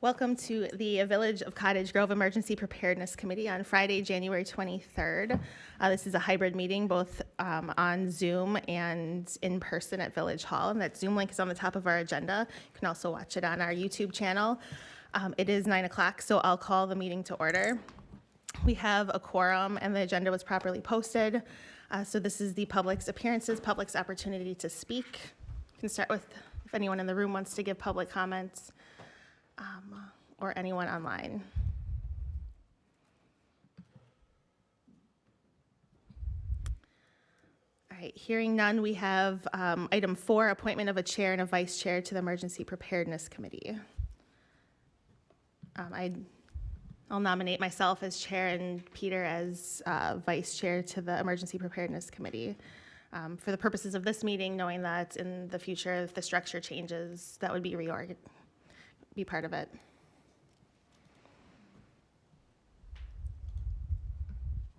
Welcome to the Village of Cottage Grove Emergency Preparedness Committee on Friday, January 23rd. This is a hybrid meeting, both on Zoom and in person at Village Hall. And that Zoom link is on the top of our agenda. You can also watch it on our YouTube channel. It is 9 o'clock, so I'll call the meeting to order. We have a quorum and the agenda was properly posted. So this is the public's appearances, public's opportunity to speak. You can start with if anyone in the room wants to give public comments. Or anyone online. All right, hearing none, we have item 4, appointment of a chair and a vice chair to the Emergency Preparedness Committee. I'll nominate myself as chair and Peter as vice chair to the Emergency Preparedness Committee. For the purposes of this meeting, knowing that in the future, if the structure changes, that would be be part of it.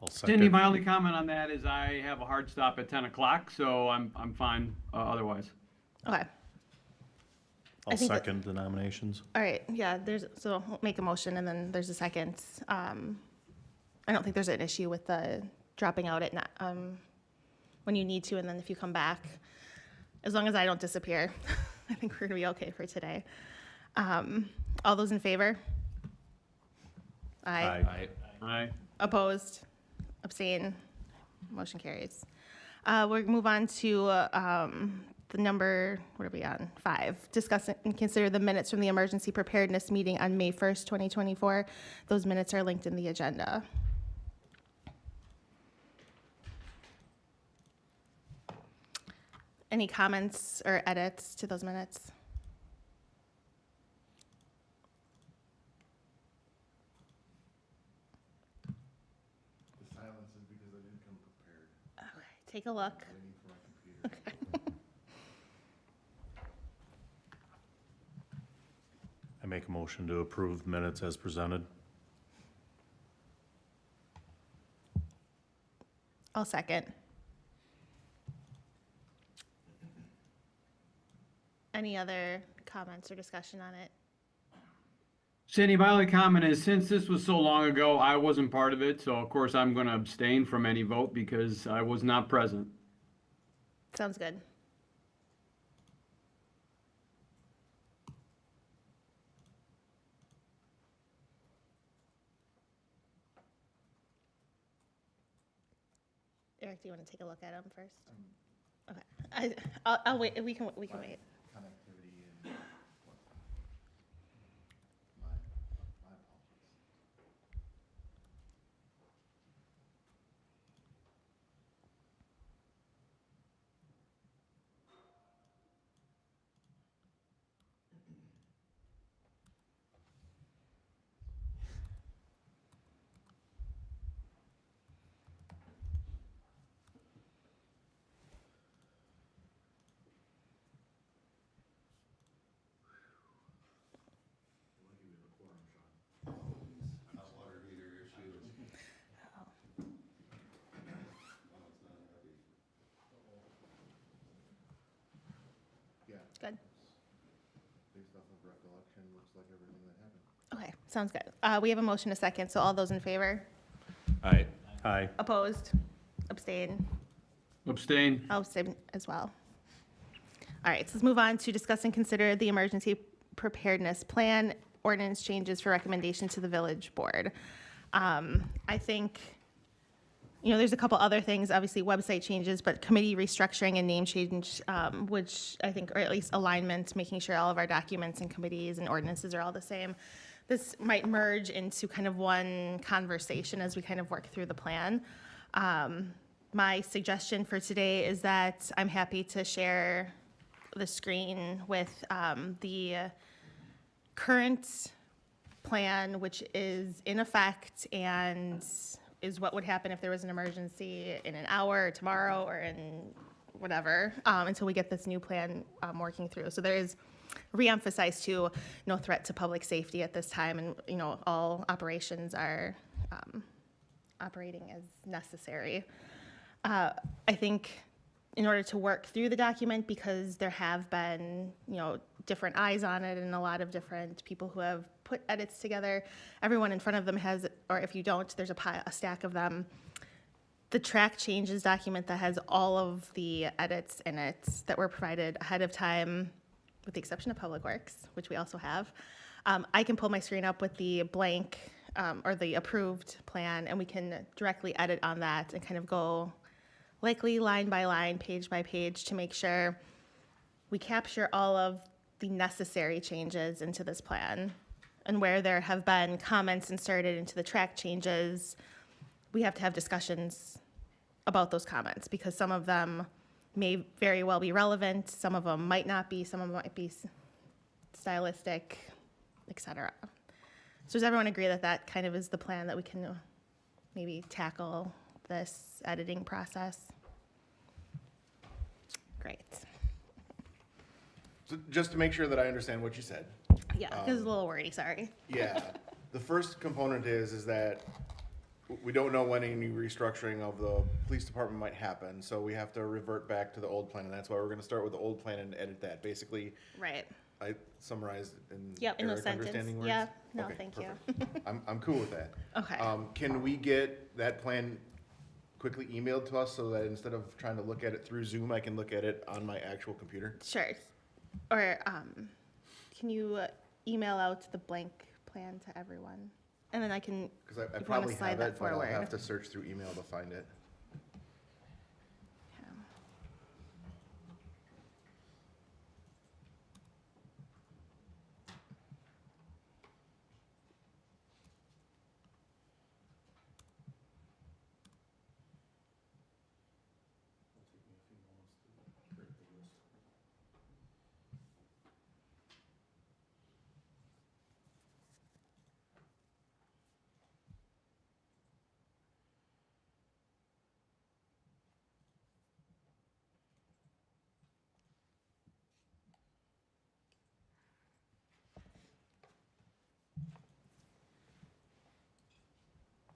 Cindy, my only comment on that is I have a hard stop at 10 o'clock, so I'm fine otherwise. Okay. I'll second the nominations. All right, yeah, so we'll make a motion and then there's a second. I don't think there's an issue with the dropping out at when you need to, and then if you come back, as long as I don't disappear, I think we're gonna be okay for today. All those in favor? Aye. Aye. Aye. Opposed? Abstain? Motion carries. We'll move on to the number, what are we on? 5. Discuss and consider the minutes from the emergency preparedness meeting on May 1st, 2024. Those minutes are linked in the agenda. Any comments or edits to those minutes? Take a look. Okay. I make a motion to approve minutes as presented. I'll second. Any other comments or discussion on it? Cindy, my only comment is since this was so long ago, I wasn't part of it, so of course I'm going to abstain from any vote because I was not present. Sounds good. Eric, do you want to take a look at them first? Okay, I'll wait. We can wait. Connectivity and my apologies. Good. Based off of recollection, looks like everything that happened. Okay, sounds good. We have a motion a second, so all those in favor? Aye. Aye. Opposed? Abstain? Abstain. I'll abstain as well. All right, so let's move on to discuss and consider the emergency preparedness plan, ordinance changes for recommendation to the village board. I think, there's a couple other things, obviously website changes, but committee restructuring and name change, which I think, or at least alignment, making sure all of our documents and committees and ordinances are all the same. This might merge into kind of one conversation as we kind of work through the plan. My suggestion for today is that I'm happy to share the screen with the current plan, which is in effect and is what would happen if there was an emergency in an hour or tomorrow or in whatever, until we get this new plan working through. So there is reemphasized to no threat to public safety at this time, and all operations are operating as necessary. I think in order to work through the document, because there have been, different eyes on it and a lot of different people who have put edits together. Everyone in front of them has, or if you don't, there's a stack of them. The track changes document that has all of the edits in it that were provided ahead of time, with the exception of Public Works, which we also have. I can pull my screen up with the blank or the approved plan, and we can directly edit on that and kind of go likely line by line, page by page, to make sure we capture all of the necessary changes into this plan. And where there have been comments inserted into the track changes, we have to have discussions about those comments, because some of them may very well be relevant, some of them might not be, some of them might be stylistic, etc. So does everyone agree that that kind of is the plan that we can maybe tackle this editing process? Great. So just to make sure that I understand what you said. Yeah, it was a little wordy, sorry. Yeah, the first component is that we don't know when any restructuring of the police department might happen, so we have to revert back to the old plan, and that's why we're gonna start with the old plan and edit that. Basically, Right. I summarized in Yep, in those Eric understanding sentences. words? Yeah, no, Okay, thank you. perfect. I'm cool with that. Okay. Can we get that plan quickly emailed to us so that instead of trying to look at it through Zoom, I can look at it on my actual computer? Sure. Or can you email out the blank plan to everyone? And then I can, Because I if you wanna probably slide have that it, but I'll forward. have to search through email to find it. yeah.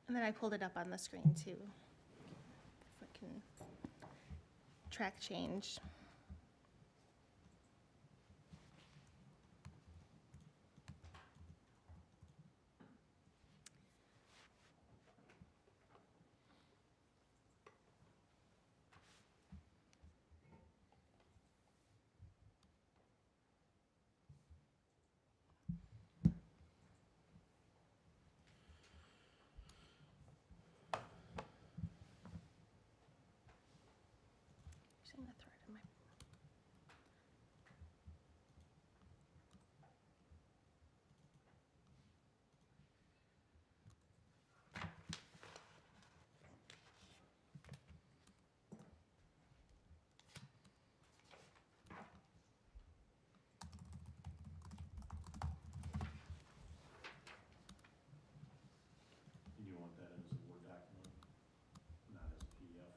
And then I pulled it up on the screen too. If I can track change. Just gonna throw it in my. You want that as a Word document, not as a PDF?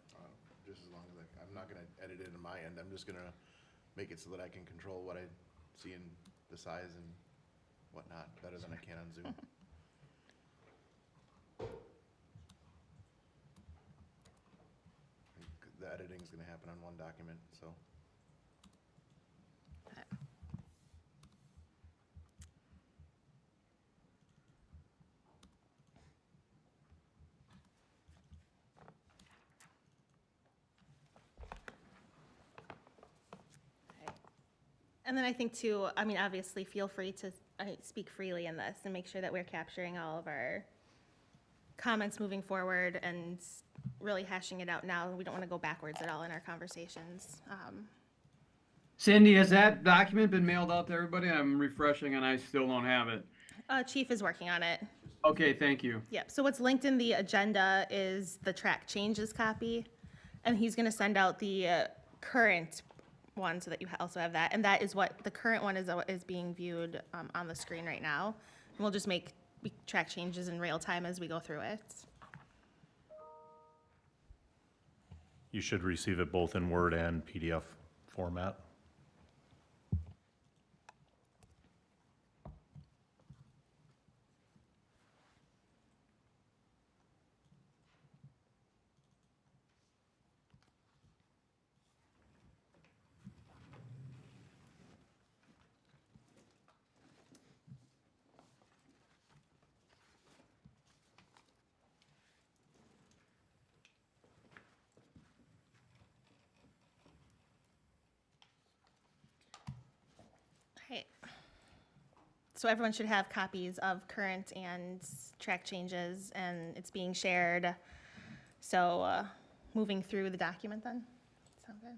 Just as long as I'm not gonna edit it on my end, I'm just gonna make it so that I can control what I see and the size and whatnot better than I can on Zoom. The editing's gonna happen on one document, so. And then I think too, I mean, obviously, feel free to speak freely in this and make sure that we're capturing all of our comments moving forward and really hashing it out now. We don't want to go backwards at all in our conversations. Cindy, has that document been mailed out to everybody? I'm refreshing and I still don't have it. Chief is working on it. Okay, thank you. Yep, so what's linked in the agenda is the track changes copy, and he's gonna send out the current one so that you also have that, and that is what, the current one is being viewed on the screen right now. And we'll just make track changes in real time as we go through it. You should receive it both in Word and PDF format. Right. So everyone should have copies of current and track changes, and it's being shared. So moving through the document then? Sound good?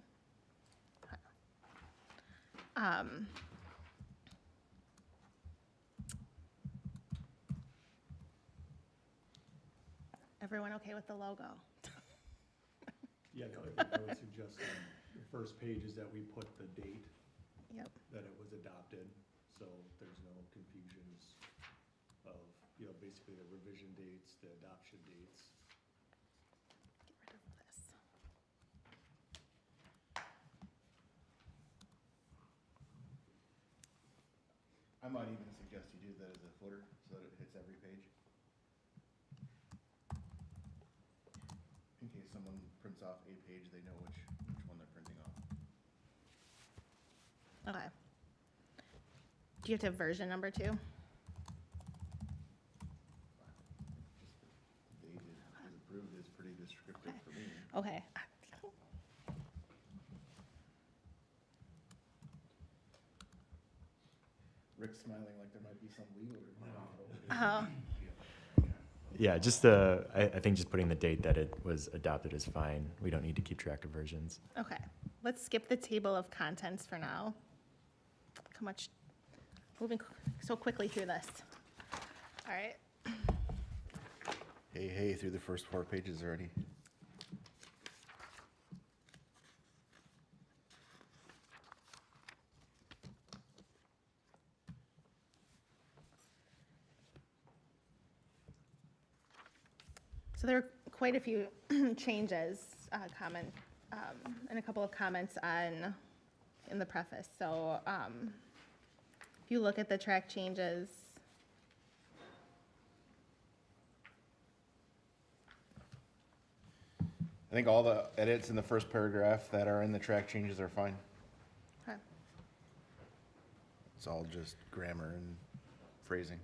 Everyone okay with the logo? Yeah, the only thing I would suggest on the first page is that we put the date Yep. that it was adopted, so there's no confusions of, you know, basically the revision dates, the adoption dates. Get rid of this. I might even suggest you do that as a footer so that it hits every page. In case someone prints off a page, they know which one they're printing off. Okay. Do you have to have version number too? Just the date is approved is pretty descriptive for me. Okay. Rick's smiling like there might be some legal requirement. Oh, Yeah, just I think just putting the date that it was adopted is fine. We don't need to keep track of versions. okay. Let's skip the table of contents for now. How much, moving so quickly through this. All right. Hey, through the first 4 pages already. So there are quite a few changes, and a couple of comments in the preface. So if you look at the track changes, I think all the edits in the first paragraph that are in the track changes are fine. okay. It's all just grammar and phrasing.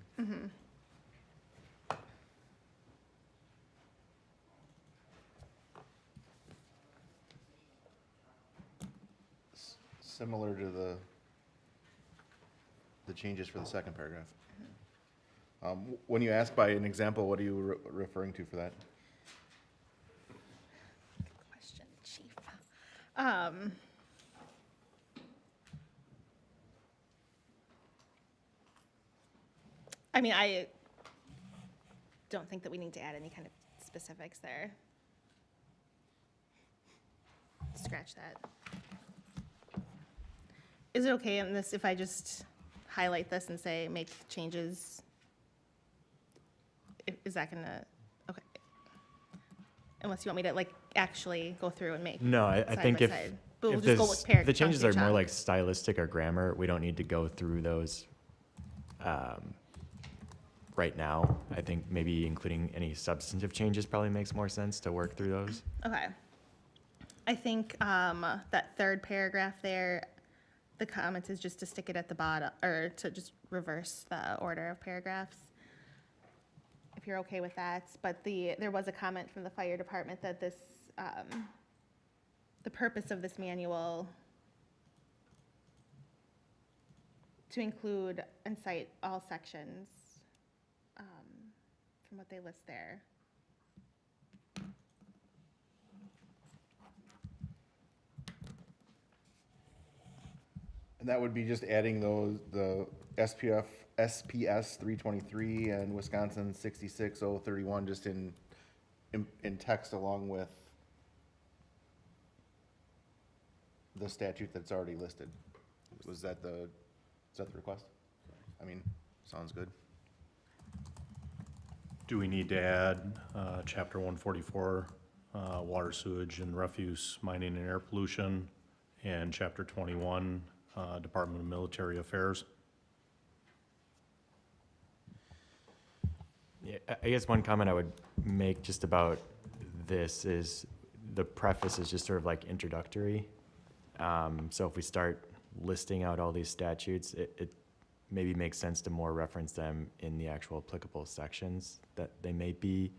Similar to the changes for the second paragraph. When you ask by an example, what are you referring to for that? Good question, Chief. I mean, I don't think that we need to add any kind of specifics there. Scratch that. Is it okay in this if I just highlight this and say make changes? Is that gonna, okay. Unless you want me to like actually go through and make. No, I side think by if, side. But we'll if just go with the changes are chunk by more chunk. like stylistic or grammar, we don't need to go through those right now. I think maybe including any substantive changes probably makes more sense to work through those. Okay. I think that third paragraph there, the comment is just to stick it at the bottom, or to just reverse the order of paragraphs. If you're okay with that, but there was a comment from the fire department that this, the purpose of this manual to include and cite all sections, from what they list there. And that would be just adding the SPS 323 and Wisconsin 66031 just in text along with the statute that's already listed. Is that the request? I mean, sounds good. Do we need to add, chapter 144, water, sewage and refuse, mining and air pollution, and chapter 21, Department of Military Affairs? Yeah, I guess one comment I would make just about this is the preface is just sort of like introductory. So if we start listing out all these statutes, it maybe makes sense to more reference them in the actual applicable sections that they may be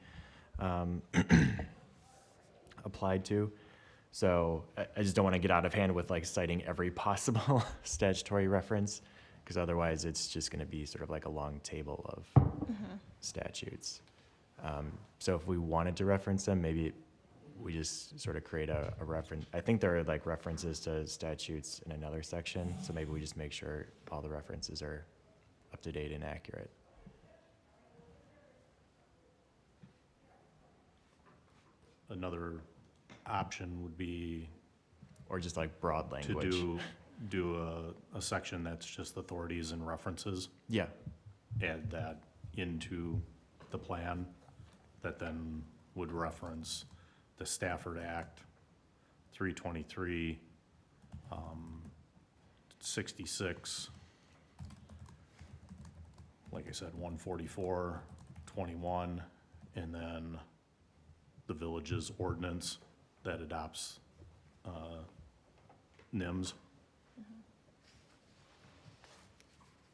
applied to. So I just don't want to get out of hand with like citing every possible statutory reference because otherwise it's just gonna be sort of like a long table of statutes. So if we wanted to reference them, maybe we just sort of create a reference. I think there are like references to statutes in another section, so maybe we just make sure all the references are up to date and accurate. Another option would be Or just like broad to language. do a section that's just authorities and references, Yeah, add that into the plan that then would reference the Stafford Act, 323, 66, like I said, 144, 21, and then the village's ordinance that adopts NIMS.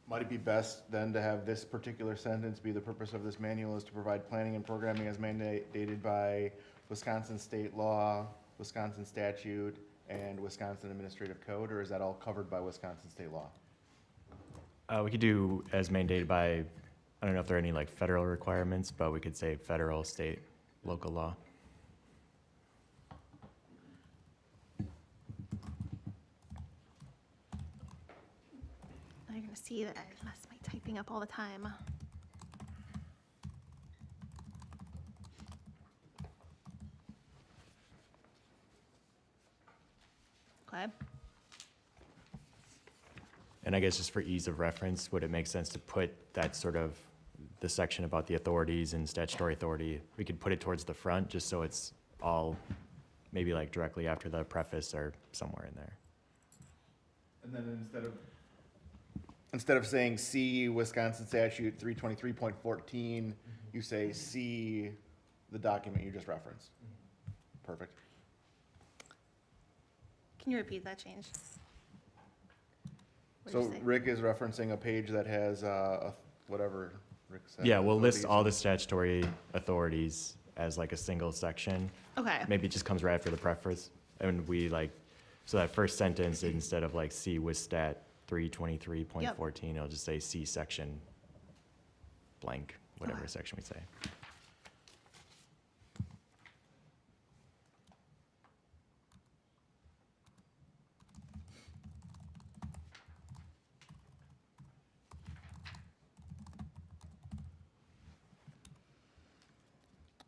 Might it be best then to have this particular sentence be the purpose of this manual is to provide planning and programming as mandated by Wisconsin state law, Wisconsin statute, and Wisconsin administrative code, or is that all covered by Wisconsin state law? we could do as mandated by, I don't know if there are any like federal requirements, but we could say federal, state, local law. You're gonna see that I mess my typing up all the time. Okay. And I guess just for ease of reference, would it make sense to put that sort of, the section about the authorities and statutory authority, we could put it towards the front, just so it's all maybe like directly after the preface or somewhere in there. And then instead of saying see Wisconsin statute 323.14, you say see the document you just referenced. Perfect. Can you repeat that change? What'd So you say? Rick is referencing a page that has, whatever Rick said. Yeah, we'll list all the authorities. statutory authorities as like a single section. Okay. Maybe it just comes right after the preface, and we like, so that first sentence, instead of like see with stat 323.14, it'll just say see section blank, whatever Okay. section we say.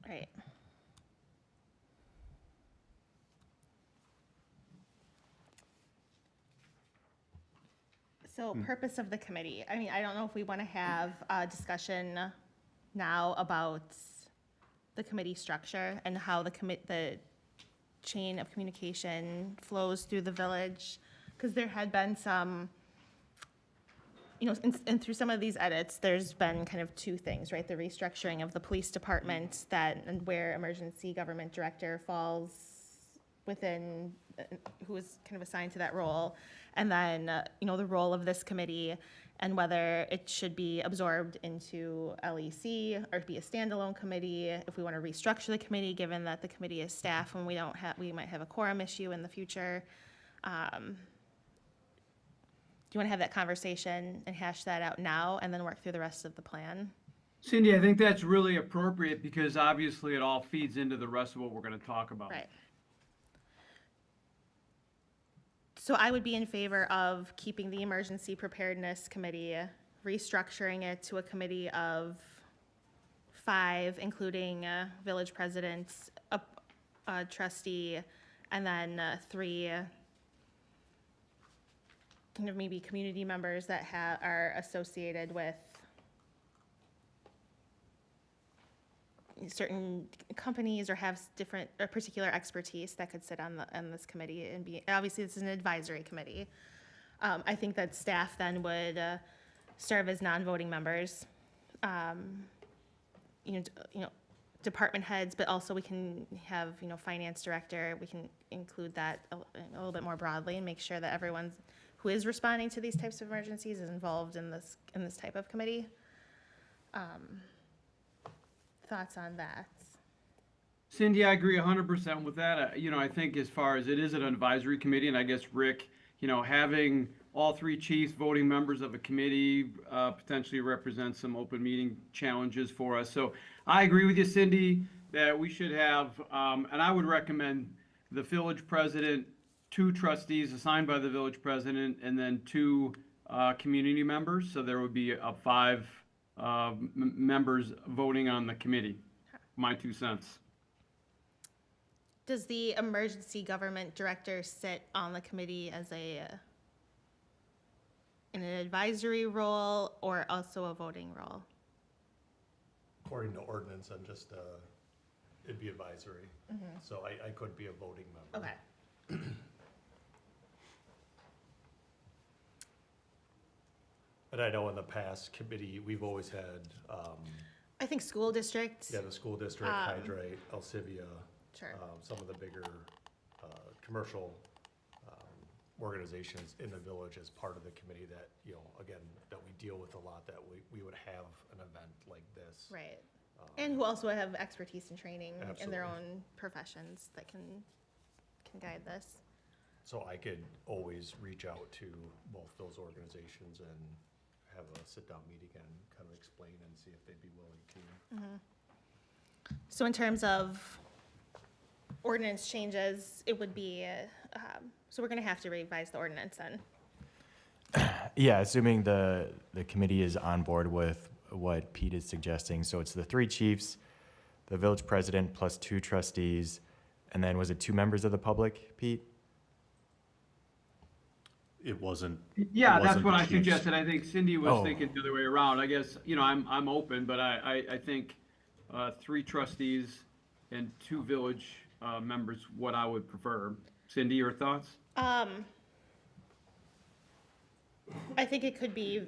Right. So purpose of the committee, I mean, I don't know if we want to have a discussion now about the committee structure and how the chain of communication flows through the village, because there had been some, you know, and through some of these edits, there's been kind of two things, right? The restructuring of the police department and where emergency government director falls within, who is kind of assigned to that role. And then, you know, the role of this committee and whether it should be absorbed into LEC or be a standalone committee, if we want to restructure the committee, given that the committee is staff and we might have a quorum issue in the future. Do you want to have that conversation and hash that out now and then work through the rest of the plan? Cindy, I think that's really appropriate because obviously it all feeds into the rest of what we're going to talk about. Right. So I would be in favor of keeping the Emergency Preparedness Committee, restructuring it to a committee of 5, including village presidents, a trustee, and then 3 kind of maybe community members that are associated with certain companies or have different or particular expertise that could sit on this committee and be, obviously this is an advisory committee. I think that staff then would serve as non-voting members. You know, department heads, but also we can have, you know, finance director, we can include that a little bit more broadly and make sure that everyone who is responding to these types of emergencies is involved in this type of committee. Thoughts on that? Cindy, I agree 100% with that. You know, I think as far as it is an advisory committee, and I guess Rick, you know, having all three chiefs voting members of a committee potentially represent some open meeting challenges for us. So I agree with you, Cindy, that we should have, and I would recommend the village president, 2 trustees assigned by the village president, and then 2 community members. So there would be 5 members voting on the committee. My 2 cents. Does the emergency government director sit on the committee as in an advisory role or also a voting role? According to ordinance, I'm just, it'd be advisory. So I could be a voting member. Okay. And I know in the past committee, we've always had, I think school district. yeah, the school district, Hydrate, Alcivia, Sure. some of the bigger, commercial, organizations in the village as part of the committee that, you know, again, that we deal with a lot, that we would have an event like this. Right. And who also have expertise and training in their Absolutely. own professions that can guide this. So I could always reach out to both those organizations and have a sit-down meeting and kind of explain and see if they'd be willing to. So in terms of ordinance changes, it would be, so we're gonna have to revise the ordinance then. Yeah, assuming the committee is on board with what Pete is suggesting. So it's the 3 chiefs, the village president plus 2 trustees, and then was it 2 members of the public, Pete? It wasn't. Yeah, it that's wasn't what the I chiefs. suggested. I think Cindy was Oh. thinking the other way around. I guess, you know, I'm open, but I think 3 trustees and 2 village members, what I would prefer. Cindy, your thoughts? I think it could be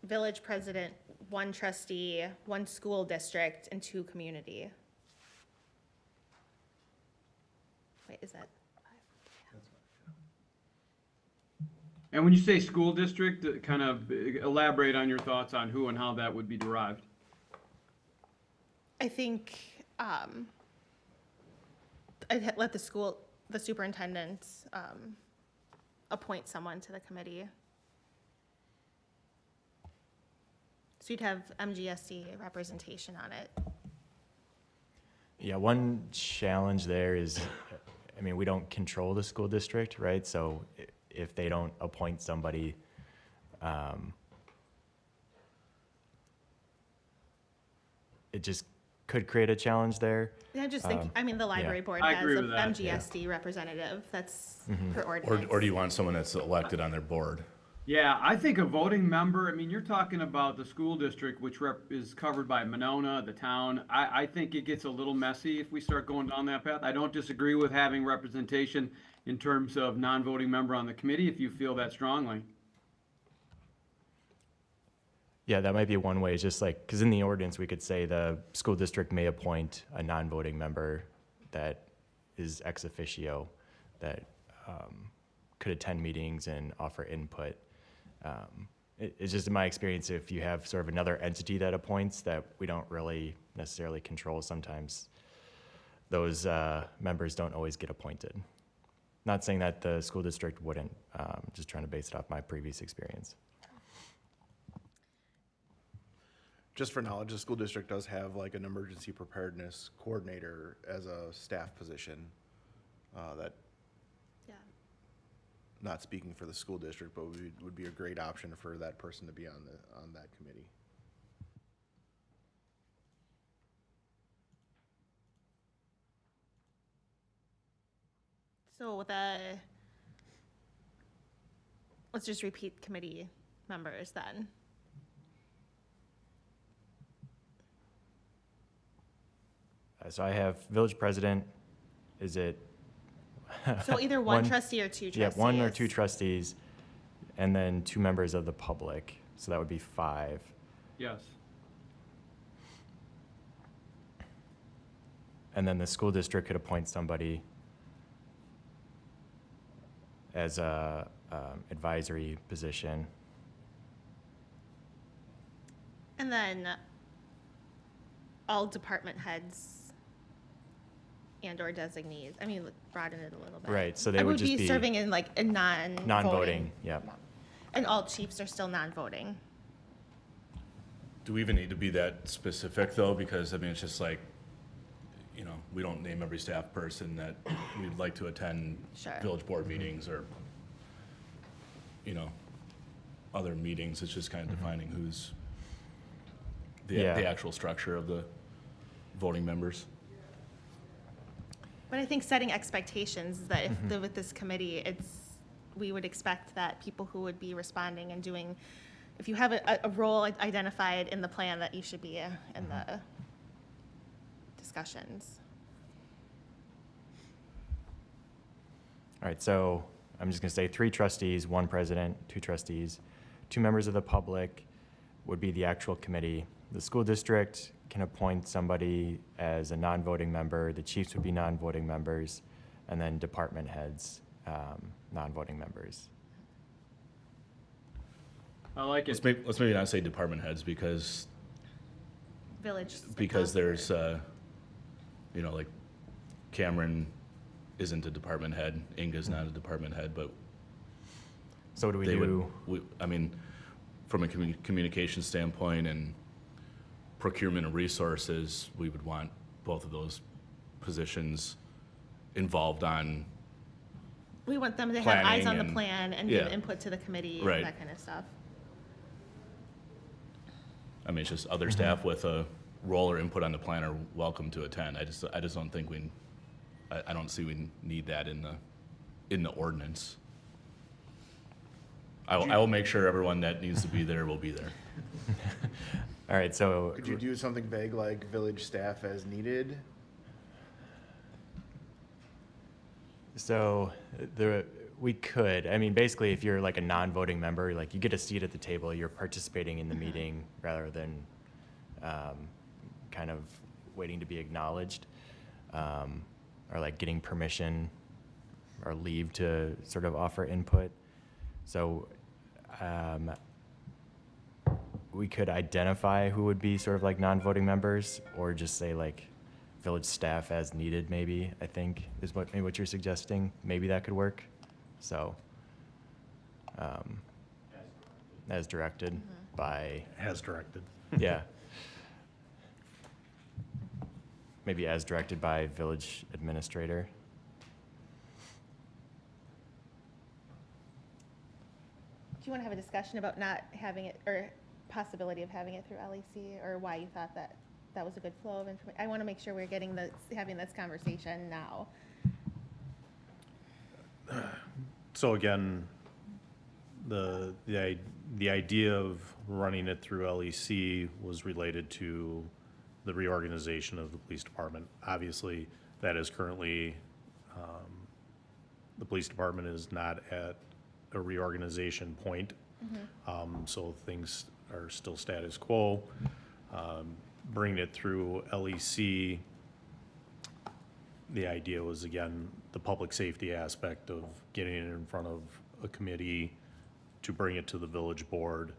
village president, 1 trustee, 1 school district, and 2 community. Wait, is that? And when you say school district, kind of elaborate on your thoughts on who and how that would be derived. I think, I'd let the superintendent, appoint someone to the committee. So you'd have MGSD representation on it. Yeah, one challenge there is, I mean, we don't control the school district, right? So if they don't appoint somebody, it just could create a challenge there. And I just think, I mean, the library board I has agree a with that, MGSD representative, that's per ordinance. Or do you want someone that's elected on their board? Yeah, I think a voting member, I mean, you're talking about the school district, which is covered by Monona, the town. I think it gets a little messy if we start going down that path. I don't disagree with having representation in terms of non-voting member on the committee, if you feel that strongly. Yeah, that might be one way, is just like, because in the ordinance, we could say the school district may appoint a non-voting member that is ex officio, that could attend meetings and offer input. It's just in my experience, if you have sort of another entity that appoints that we don't really necessarily control, sometimes those members don't always get appointed. Not saying that the school district wouldn't, just trying to base it off my previous experience. Just for knowledge, the school district does have like an emergency preparedness coordinator as a staff position. That, Yeah. not speaking for the school district, but would be a great option for that person to be on that committee. So let's just repeat committee members then. So I have village president, is it? So either one trustee or 2 trustees. Yeah, 1 or 2 trustees, and then 2 members of the public, so that would be 5. Yes. And then the school district could appoint somebody as a advisory position. And then all department heads and/or designees, I mean, broaden it a little bit. Right, so they I would just be serving in like a non-voting. Non-voting, yep. And all chiefs are still non-voting. Do we even need to be that specific though? Because I mean, it's just like, we don't name every staff person that we'd like to attend Sure. village board meetings or, other meetings. It's just kind of defining who's Yeah. the actual structure of the voting members. But I think setting expectations is that if with this committee, we would expect that people who would be responding and doing, if you have a role identified in the plan, that you should be in the discussions. All right, so I'm just gonna say 3 trustees, 1 president, 2 trustees, 2 members of the public would be the actual committee. The school district can appoint somebody as a non-voting member, the chiefs would be non-voting members, and then department heads, non-voting members. I like it. Let's maybe not say department heads because Village. there's, like Cameron isn't a department head, Inga's not a department head, but So what do we they do? I mean, from a communication standpoint and procurement of resources, we would want both of those positions involved on, We want them to have eyes planning on the and- plan and give yeah. input to the committee Right. and that kind of stuff. I mean, it's just other staff with a role or input on the plan are welcome to attend. I just don't think I don't see we need that in the ordinance. I will make sure everyone that needs to be there will be there. All right, so. Could you do something vague like village staff as needed? So we could, I mean, basically, if you're like a non-voting member, like you get a seat at the table, you're participating in the meeting rather than kind of waiting to be acknowledged, or like getting permission or leave to sort of offer input. So we could identify who would be sort of like non-voting members, or just say like village staff as needed, maybe, I think, is maybe what you're suggesting. Maybe that could work. So, as directed by, As directed. yeah. Maybe as directed by village administrator. Do you want to have a discussion about not having it, or possibility of having it through LEC, or why you thought that was a good flow of information? I want to make sure we're having this conversation now. So again, the idea of running it through LEC was related to the reorganization of the police department. Obviously, that is currently, the police department is not at a reorganization point. So things are still status quo. Bringing it through LEC, the idea was, again, the public safety aspect of getting it in front of a committee to bring it to the village board.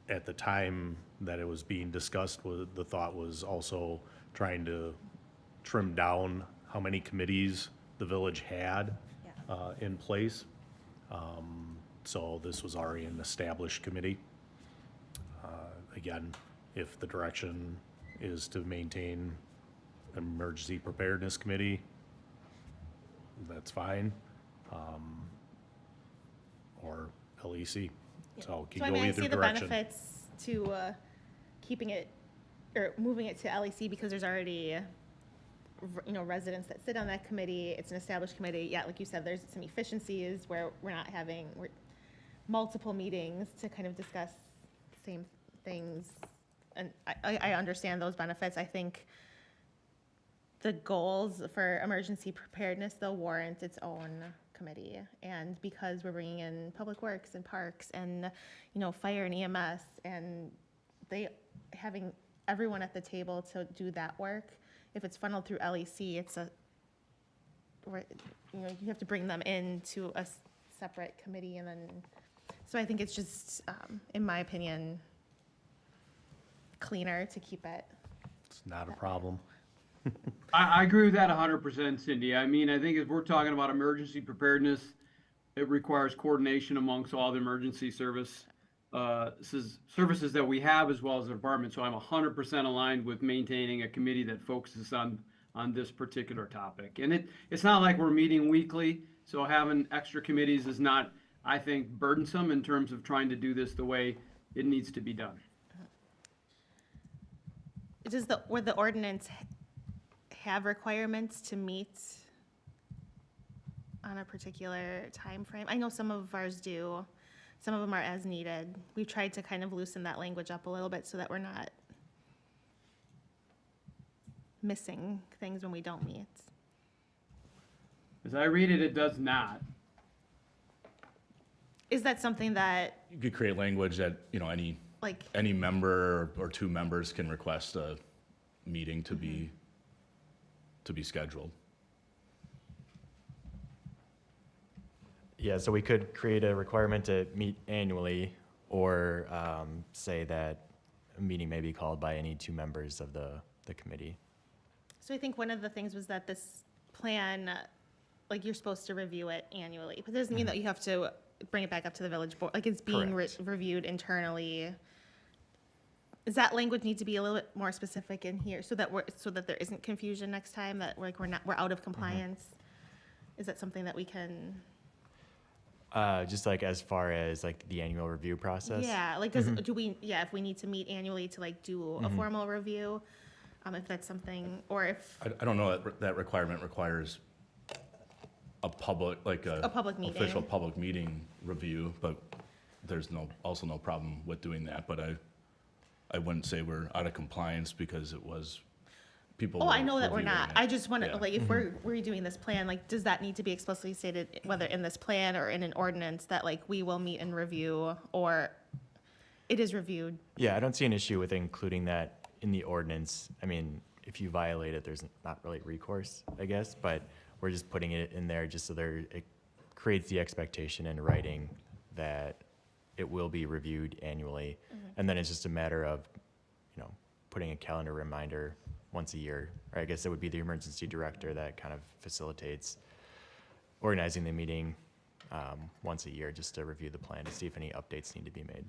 At the time that it was being discussed, the thought was also trying to trim down how many committees the village had in place. So this was already an established committee. Again, if the direction is to maintain an emergency preparedness committee, that's fine. Or LEC. So can So I go mean, I either see the direction. benefits to keeping it, or moving it to LEC, because there's already, residents that sit on that committee. It's an established committee. Yeah, like you said, there's some efficiencies where we're not having multiple meetings to kind of discuss the same things. And I understand those benefits. I think the goals for emergency preparedness, though, warrant its own committee. And because we're bringing in public works and parks and, fire and EMS, and having everyone at the table to do that work, if it's funneled through LEC, you have to bring them into a separate committee, and then, so I think it's just, in my opinion, cleaner to keep it. It's not a problem. I agree with that 100%, Cindy. I mean, I think if we're talking about emergency preparedness, it requires coordination amongst all the emergency services that we have as well as the department. So I'm 100% aligned with maintaining a committee that focuses on this particular topic. And it's not like we're meeting weekly, so having extra committees is not, I think, burdensome in terms of trying to do this the way it needs to be done. Would the ordinance have requirements to meet on a particular time frame? I know some of ours do. Some of them are as needed. We've tried to kind of loosen that language up a little bit so that we're not missing things when we don't meet. As I read it, it does not. Is that something that, You could create language that, you know, like, any member or two members can request a meeting to be scheduled. Yeah, so we could create a requirement to meet annually, or say that a meeting may be called by any two members of the committee. so I think one of the things was that this plan, like, you're supposed to review it annually, but it doesn't mean that you have to bring it back up to the village board, like, it's being Correct. reviewed internally. Does that language need to be a little bit more specific in here so that there isn't confusion next time, that like we're out of compliance? Is that something that we can? Just like as far as like the annual review process? Yeah, like, if we need to meet annually to like do a formal review, if that's something, or if, I don't know that that requirement requires a public, like A public meeting. official public meeting review, but there's also no problem with doing that, but I wouldn't say we're out of compliance because it was, people I were know that we're reviewing not. it. I just want to, Yeah. like, if we're redoing this plan, like, does that need to be explicitly stated, whether in this plan or in an ordinance, that like we will meet and review, or it is reviewed? Yeah, I don't see an issue with including that in the ordinance. I mean, if you violate it, there's not really recourse, I guess, but we're just putting it in there just so it creates the expectation in writing that it will be reviewed annually. And then it's just a matter of, you know, putting a calendar reminder once a year. Or I guess it would be the emergency director that kind of facilitates organizing the meeting once a year just to review the plan to see if any updates need to be made.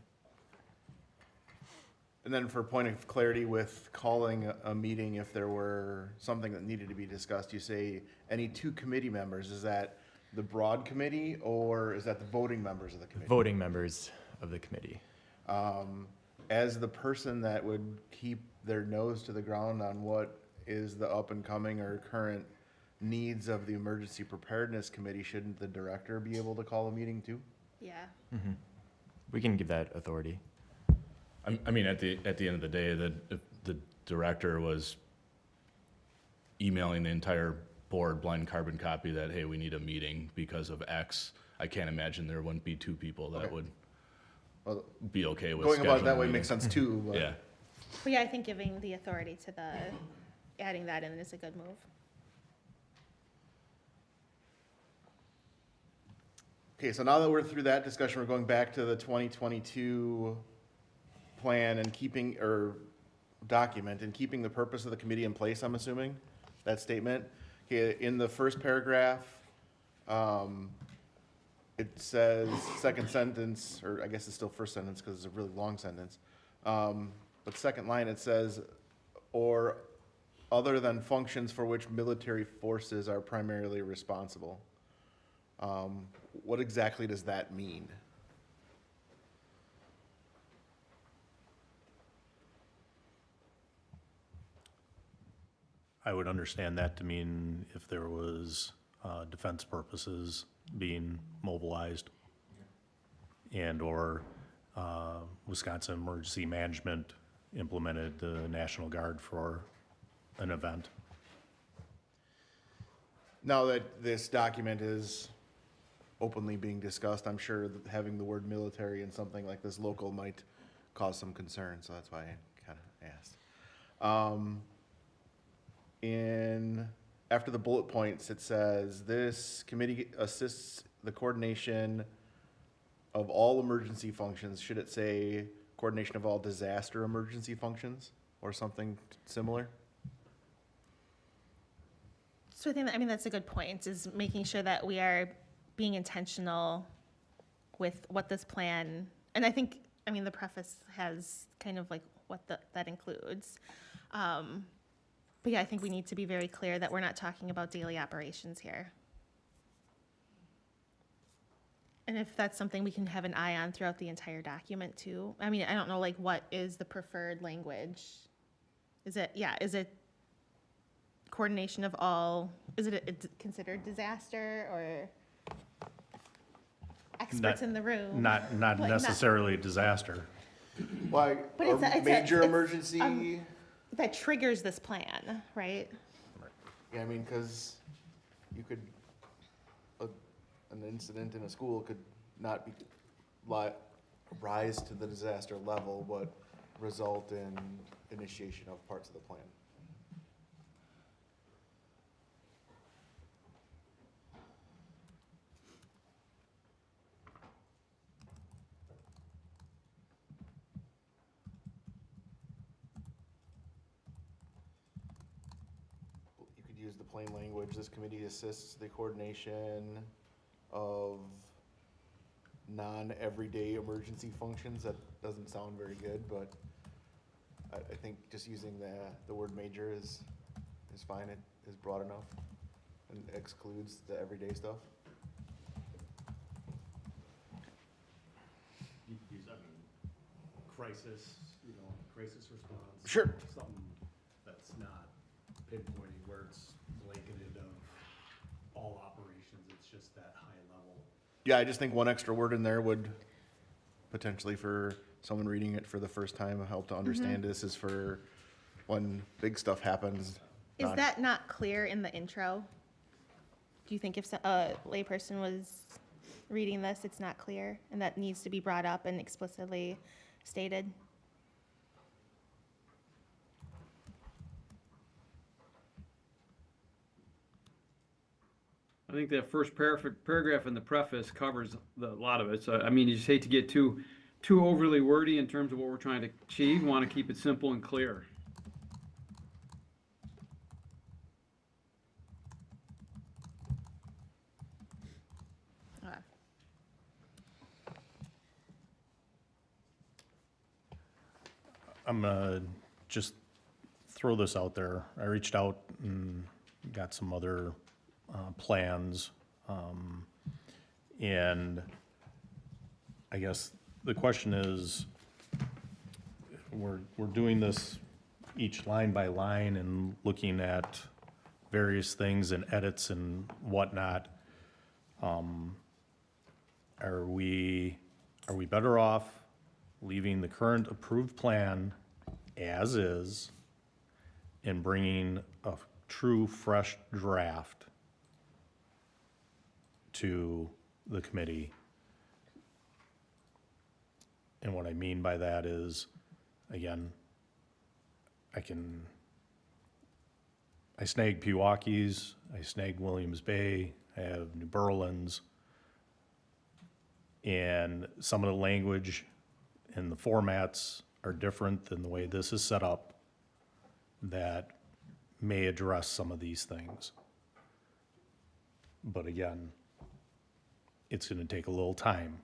And then for point of clarity with calling a meeting, if there were something that needed to be discussed, you say any two committee members, is that the broad committee or is that the voting members of the committee? Voting members of the committee. As the person that would keep their nose to the ground on what is the up and coming or current needs of the emergency preparedness committee, shouldn't the director be able to call a meeting too? Yeah. We can give that authority. I mean, at the end of the day, if the director was emailing the entire board blind carbon copy that, hey, we need a meeting because of X, I can't imagine there wouldn't be two people that Okay. would Well, be okay with going about it scheduling that a way meeting. makes sense too, but. Yeah. But yeah, I think giving the authority to adding that in is a good move. Okay, so now that we're through that discussion, we're going back to the 2022 plan and keeping the purpose of the committee in place, I'm assuming, that statement. Okay, in the first paragraph, it says, second sentence, or I guess it's still first sentence because it's a really long sentence. But second line, it says, or other than functions for which military forces are primarily responsible. What exactly does that mean? I would understand that to mean if there was defense purposes being mobilized and/or Wisconsin Emergency Management implemented the National Guard for an event. Now that this document is openly being discussed, I'm sure that having the word military in something like this local might cause some concern, so that's why I kind of asked. After the bullet points, it says, this committee assists the coordination of all emergency functions. Should it say coordination of all disaster emergency functions or something similar? So I think, that's a good point, is making sure that we are being intentional with what this plan, and I think, I mean, the preface has kind of like what that includes. But yeah, I think we need to be very clear that we're not talking about daily operations here. And if that's something we can have an eye on throughout the entire document too. I mean, I don't know, like, what is the preferred language? Is it coordination of all, is it considered disaster or experts in the room? Not Like, necessarily a disaster. Why, But or it's a- major it's, emergency? That triggers this plan, right? Yeah, I mean, because you could, an incident in a school could not be, rise to the disaster level, but result in initiation of parts of the plan. You could use the plain language, this committee assists the coordination of non-everyday emergency functions. That doesn't sound very good, but I think just using the word major is fine. It is broad enough and excludes the everyday stuff. You could use, I mean, crisis, crisis response. Sure. Something that's not pinpointing where it's blanketed of all operations, it's just that high level. Yeah, I just think one extra word in there would potentially, for someone reading it for the first time, help to understand this is for when big stuff happens. Is that not clear in the intro? Do you think if a layperson was reading this, it's not clear and that needs to be brought up and explicitly stated? I think that first paragraph in the preface covers a lot of it. So, I mean, you just hate to get too overly wordy in terms of what we're trying to achieve. Want to keep it simple and clear. Okay. I'm gonna just throw this out there. I reached out and got some other plans. And I guess the question is, we're doing this each line by line and looking at various things and edits and whatnot. Are we better off leaving the current approved plan as is and bringing a true fresh draft to the committee? And what I mean by that is, again, I snagged Pewaukee's, I snagged Williams Bay, I have New Berlin's, and some of the language and the formats are different than the way this is set up that may address some of these things. But again, it's gonna take a little time.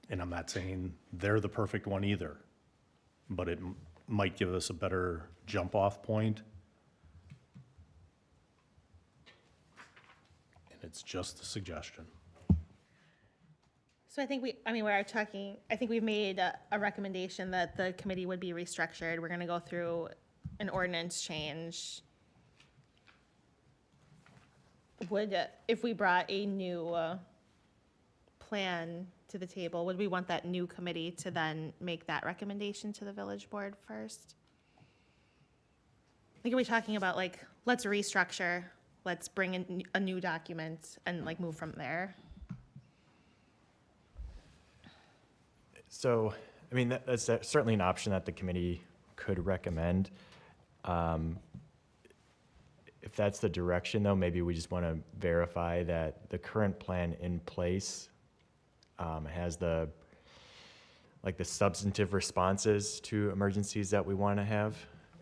And I'm not saying they're the perfect one either, but it might give us a better jump-off point. And it's just a suggestion. So I think I think we've made a recommendation that the committee would be restructured. We're gonna go through an ordinance change. If we brought a new plan to the table, would we want that new committee to then make that recommendation to the village board first? Like, are we talking about like, let's restructure, let's bring in a new document and like move from there? So, I mean, that's certainly an option that the committee could recommend. If that's the direction, though, maybe we just want to verify that the current plan in place has the substantive responses to emergencies that we want to have,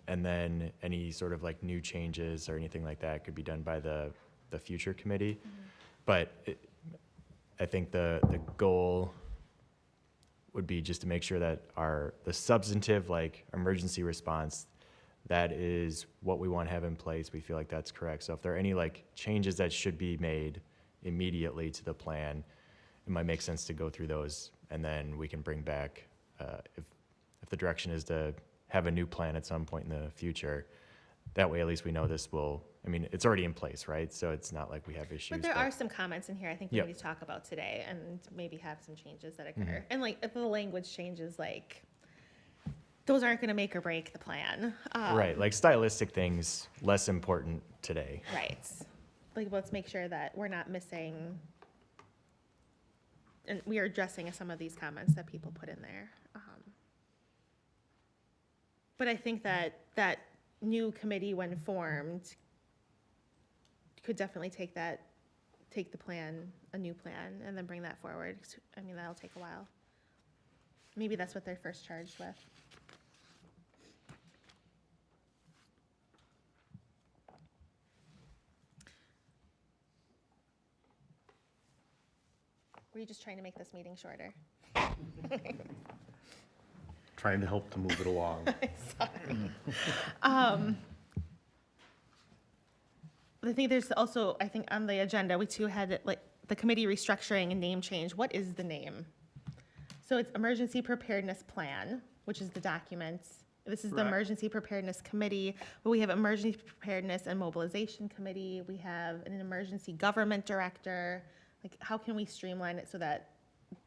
and then any sort of like new changes or anything like that could be done by the the future committee. But I think the goal would be just to make sure that the substantive, like, emergency response, that is what we want to have in place. We feel like that's correct. So if there are any, like, changes that should be made immediately to the plan, it might make sense to go through those, and then we can bring back, if the direction is to have a new plan at some point in the future. That way, at least we know this will, I mean, it's already in place, right? So it's not like we have issues. But there are some comments in here I think we Yep. need to talk about today and maybe have some changes that occur. And like, if the language changes, like, those aren't gonna make or break the plan. Right, like stylistic things, less important today. Right. Like, let's make sure that we're not missing, and we are addressing some of these comments that people put in there. But I think that that new committee, when formed, could definitely take the plan, a new plan, and then bring that forward. I mean, that'll take a while. Maybe that's what they're first charged with. Were you just trying to make this meeting shorter? Trying to help to move it along. I think there's also, I think on the agenda, we too had like the committee restructuring and name change. What is the name? So it's Emergency Preparedness Plan, which is the document. This is the Correct. Emergency Preparedness Committee, but we have Emergency Preparedness and Mobilization Committee. We have an Emergency Government Director. Like, how can we streamline it so that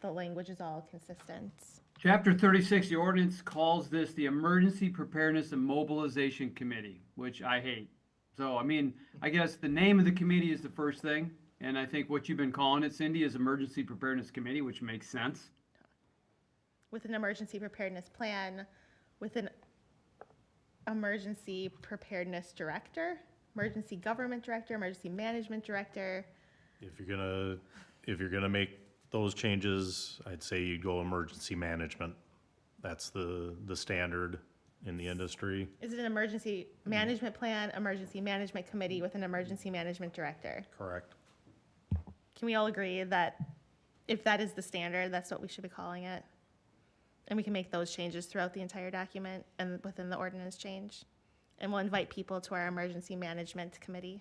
the language is all consistent? Chapter 36, the ordinance calls this the Emergency Preparedness and Mobilization Committee, which I hate. So, I mean, I guess the name of the committee is the first thing, and I think what you've been calling it, Cindy, is Emergency Preparedness Committee, which makes sense. With an emergency preparedness plan, with an emergency preparedness director, emergency government director, emergency management director. If you're gonna make those changes, I'd say you'd go emergency management. That's the standard in the industry. Is it an emergency management plan, emergency management committee with an emergency management director? Correct. Can we all agree that if that is the standard, that's what we should be calling it? And we can make those changes throughout the entire document and within the ordinance change? And we'll invite people to our emergency management committee.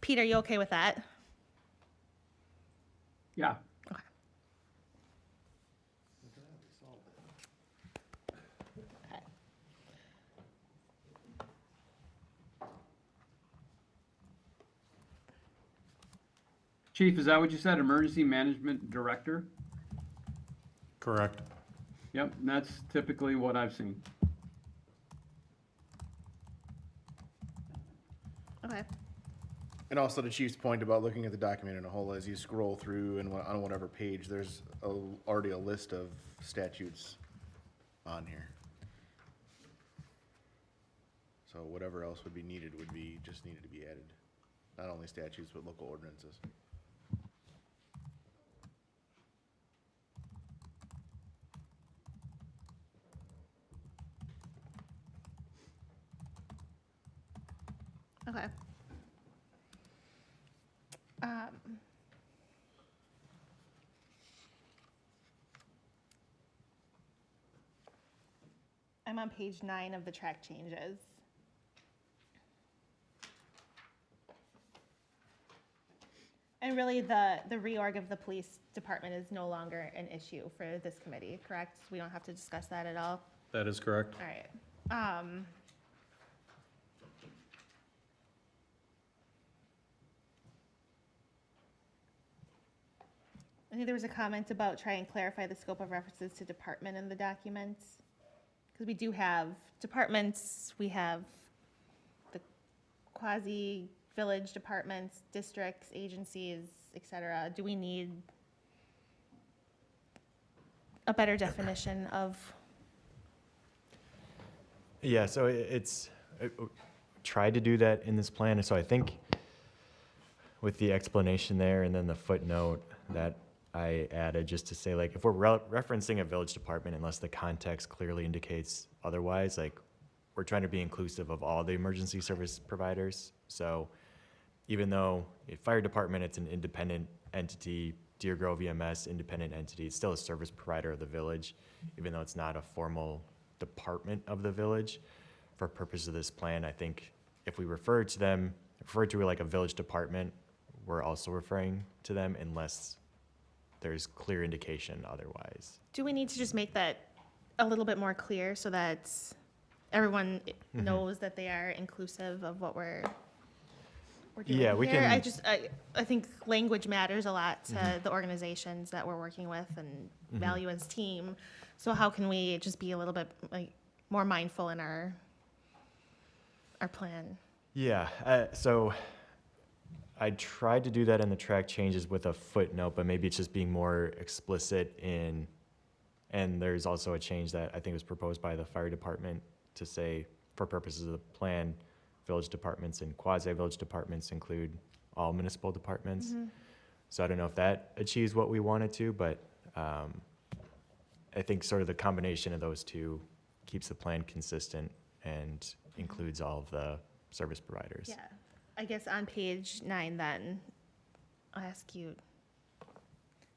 Pete, are you okay with that? Yeah. Okay. Okay. Chief, is that what you said? Emergency Management Director? Correct. Yep, that's typically what I've seen. Okay. And also the chief's point about looking at the document in a whole, as you scroll through and on whatever page, there's already a list of statutes on here. So whatever else would be needed just needed to be added. Not only statutes, but local ordinances. Okay. I'm on page 9 of the track changes. And really, the reorg of the police department is no longer an issue for this committee, correct? We don't have to discuss that at all? That is correct. All right. I think there was a comment about try and clarify the scope of references to department in the documents. Because we do have departments, we have the quasi-village departments, districts, agencies, et cetera. Do we need a better definition of? Yeah, so tried to do that in this plan, so I think with the explanation there and then the footnote that I added just to say, like, if we're referencing a village department, unless the context clearly indicates otherwise, like, we're trying to be inclusive of all the emergency service providers. So even though a fire department, it's an independent entity, Deer Grove EMS, independent entity, it's still a service provider of the village, even though it's not a formal department of the village. For purpose of this plan, I think if we refer to like a village department, we're also referring to them unless there's clear indication otherwise. Do we need to just make that a little bit more clear so that everyone knows that they are inclusive of what we're doing Yeah, we here? can- I think language matters a lot to the organizations that we're working with and value as team. So how can we just be a little bit like more mindful in our plan? Yeah, so I tried to do that in the track changes with a footnote, but maybe it's just being more explicit and there's also a change that I think was proposed by the fire department to say, for purposes of the plan, village departments and quasi-village departments include all municipal departments. So I don't know if that achieves what we wanted to, but I think sort of the combination of those two keeps the plan consistent and includes all of the service providers. Yeah, I guess on page 9 then, I'll ask you,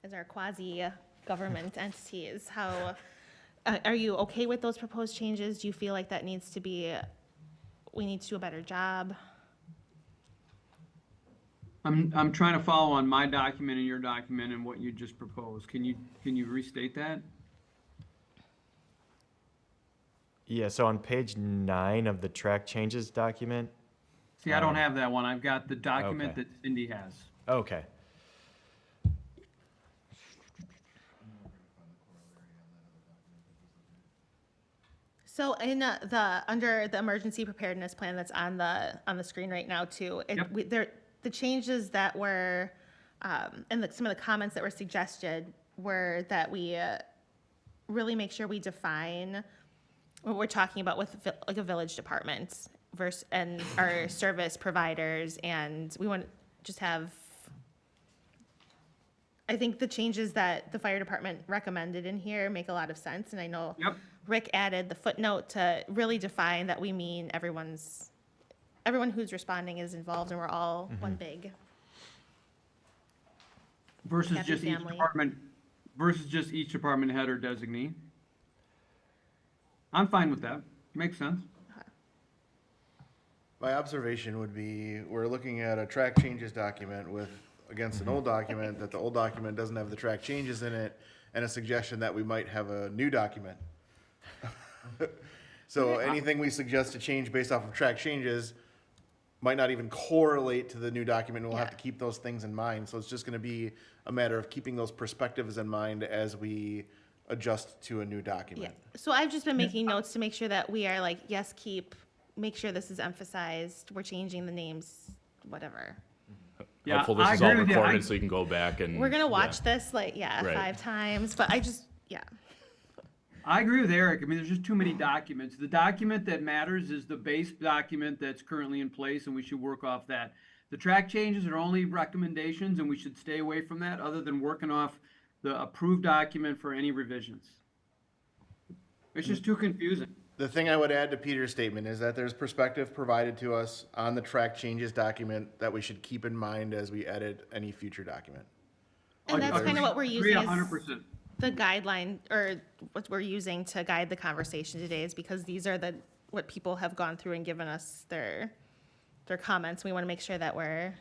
as our quasi-government entities, how, are you okay with those proposed changes? Do you feel like that needs to be, we need to do a better job? I'm trying to follow on my document and your document and what you just proposed. Can you restate that? Yeah, so on page 9 of the track changes document. See, I don't have that one. I've got the document Okay. that Cindy has. Okay. So in under the emergency preparedness plan that's on the screen right now too, Yep. the changes that were, and some of the comments that were suggested were that we really make sure we define what we're talking about with like a village department versus, and our service providers, and we want to just have, I think the changes that the fire department recommended in here make a lot of sense, and I know Yep. Rick added the footnote to really define that we mean everyone who's responding is involved and we're all one big. Versus Happy just each family. department, versus just each department head or designee. I'm fine with that. Makes sense. My observation would be, we're looking at a track changes document against an old document, that the old document doesn't have the track changes in it, and a suggestion that we might have a new document. So anything we suggest to change based off of track changes might not even correlate to the new document, and we'll have to Yeah. keep those things in mind. So it's just gonna be a matter of keeping those perspectives in mind as we adjust to a new Yeah, document. so I've just been making notes to make sure that we are like, yes, make sure this is emphasized, we're changing the names, whatever. Yeah, Hopefully this I is all agree with you. recorded so you can go back and. We're gonna yeah. watch this like, Right. 5 times, but yeah. I agree with Eric. I mean, there's just too many documents. The document that matters is the base document that's currently in place, and we should work off that. The track changes are only recommendations, and we should stay away from that, other than working off the approved document for any revisions. It's just too confusing. The thing I would add to Peter's statement is that there's perspective provided to us on the track changes document that we should keep in mind as we edit any future document. And that's kind of what we're Agree using as 100%. the guideline, or what we're using to guide the conversation today, is because these are what people have gone through and given us their comments. We want to make sure that we're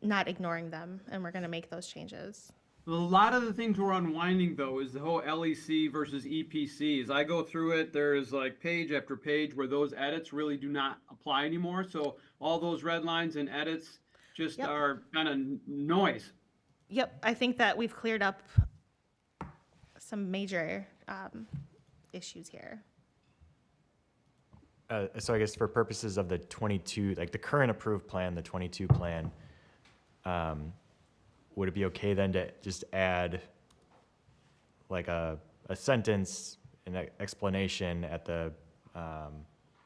not ignoring them, and we're going to make those changes. A lot of the things we're unwinding, though, is the whole LEC versus EPC. As I go through it, there's like page after page where those edits really do not apply anymore. So all those red lines and edits just Yep. are kind of noise. Yep, I think that we've cleared up some major issues here. So I guess for purposes of the 22, like the current approved plan, the 22 plan, would it be okay then to just add like a sentence, an explanation at the,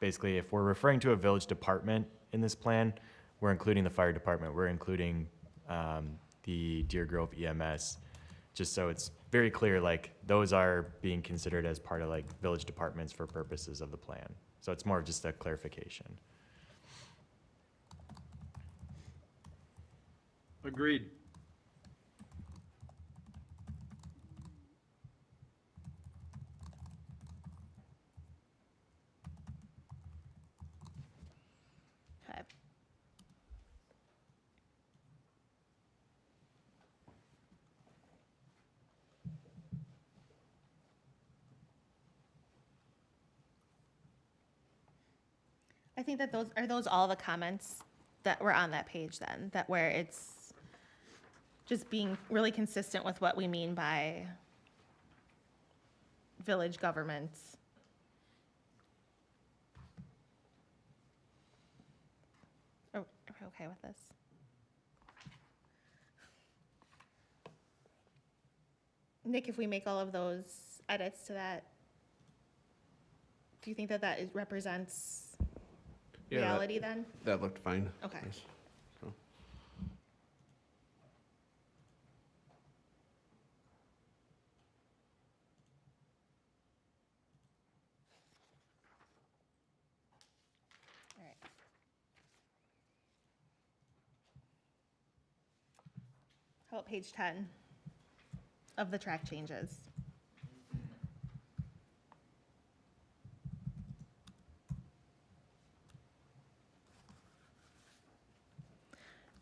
basically if we're referring to a village department in this plan, we're including the fire department, we're including the Deer Grove EMS, just so it's very clear, like, those are being considered as part of like village departments for purposes of the plan. So it's more of just a clarification. Agreed. Okay. I think that those all the comments that were on that page then, that where it's just being really consistent with what we mean by village government. Are we okay with this? Nick, if we make all of those edits to that, do you think that represents Yeah, that- reality then? That looked fine. Okay. Yes. So, All right. How about page 10 of the track changes?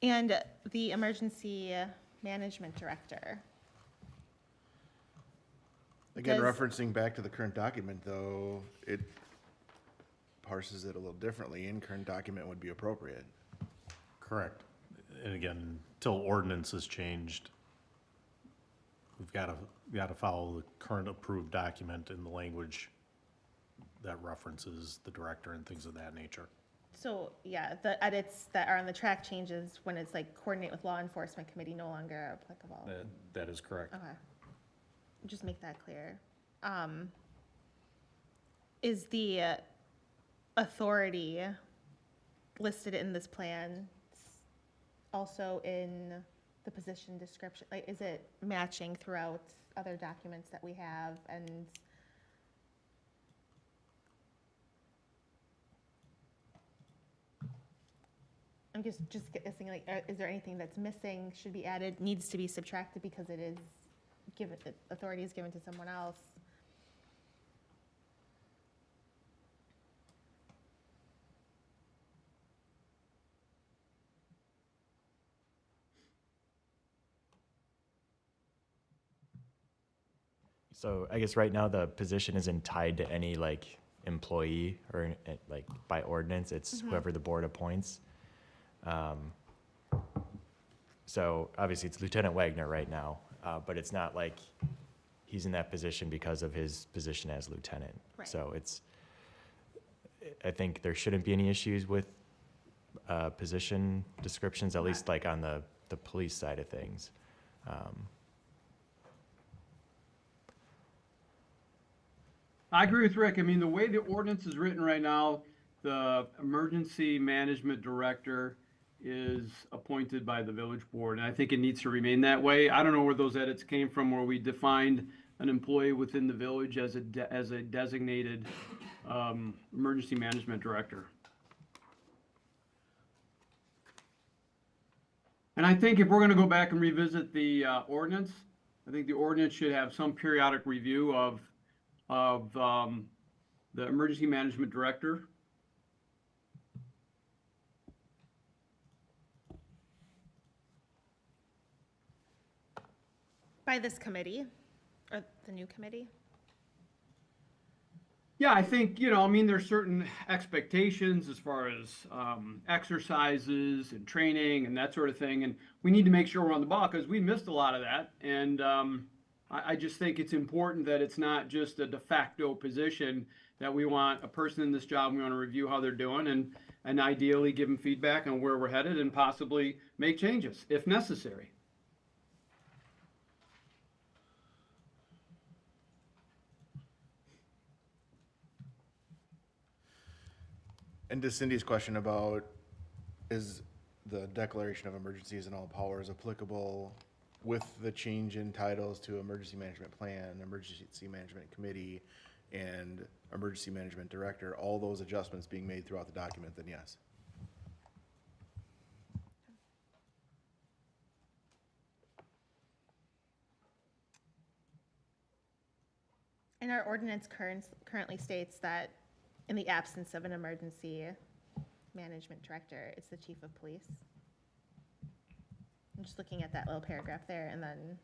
And the emergency management director. Again, Does- referencing back to the current document, though, it parses it a little differently. In current document would be appropriate. Correct. And again, till ordinance is changed, we've got to follow the current approved document in the language that references the director and things of that nature. So, yeah, the edits that are on the track changes when it's like coordinate with law enforcement committee no longer applicable. That is correct. Okay. Just make that clear. Is the authority listed in this plan also in the position description? Like, is it matching throughout other documents that we have? And I'm just guessing, like, is there anything that's missing, should be added, needs to be subtracted because it is given, the authority is given to someone else? So I guess right now the position isn't tied to any like employee or like by ordinance, it's whoever the board appoints. So obviously it's Lieutenant Wagner right now, but it's not like he's in that position because of his position as lieutenant. Right. So I think there shouldn't be any issues with position descriptions, at least like on the police side of things. I agree with Rick. I mean, the way the ordinance is written right now, the emergency management director is appointed by the village board, and I think it needs to remain that way. I don't know where those edits came from, where we defined an employee within the village as a designated emergency management director. And I think if we're going to go back and revisit the ordinance, I think the ordinance should have some periodic review of the emergency management director. By this committee, or the new committee? Yeah, I think, I mean, there's certain expectations as far as exercises and training and that sort of thing. And we need to make sure we're on the ball because we missed a lot of that. And I just think it's important that it's not just a de facto position, that we want a person in this job, we want to review how they're doing and ideally give them feedback on where we're headed and possibly make changes if necessary. And to Cindy's question about, is the declaration of emergencies and all powers applicable with the change in titles to Emergency Management Plan, Emergency Management Committee, and Emergency Management Director, all those adjustments being made throughout the document, then yes. And our ordinance currently states that in the absence of an emergency management director, it's the chief of police. I'm just looking at that little paragraph there, and then,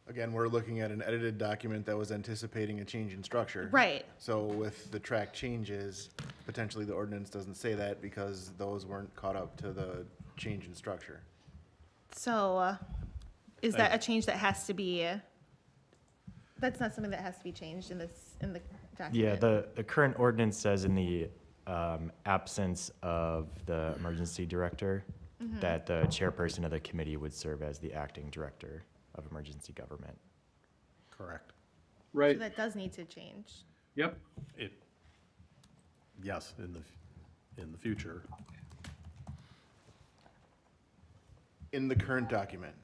Again, we're looking at an edited document that was anticipating a change in structure. right, So with the track changes, potentially the ordinance doesn't say that because those weren't caught up to the change in structure. so is that a change that has to be, that's not something that has to be changed in the document? Yeah, the current ordinance says in the absence of the emergency director, that the chairperson of the committee would serve as the acting director of emergency government. Correct. So Right, that does need to change. yep. Yes, in the future. In the current document.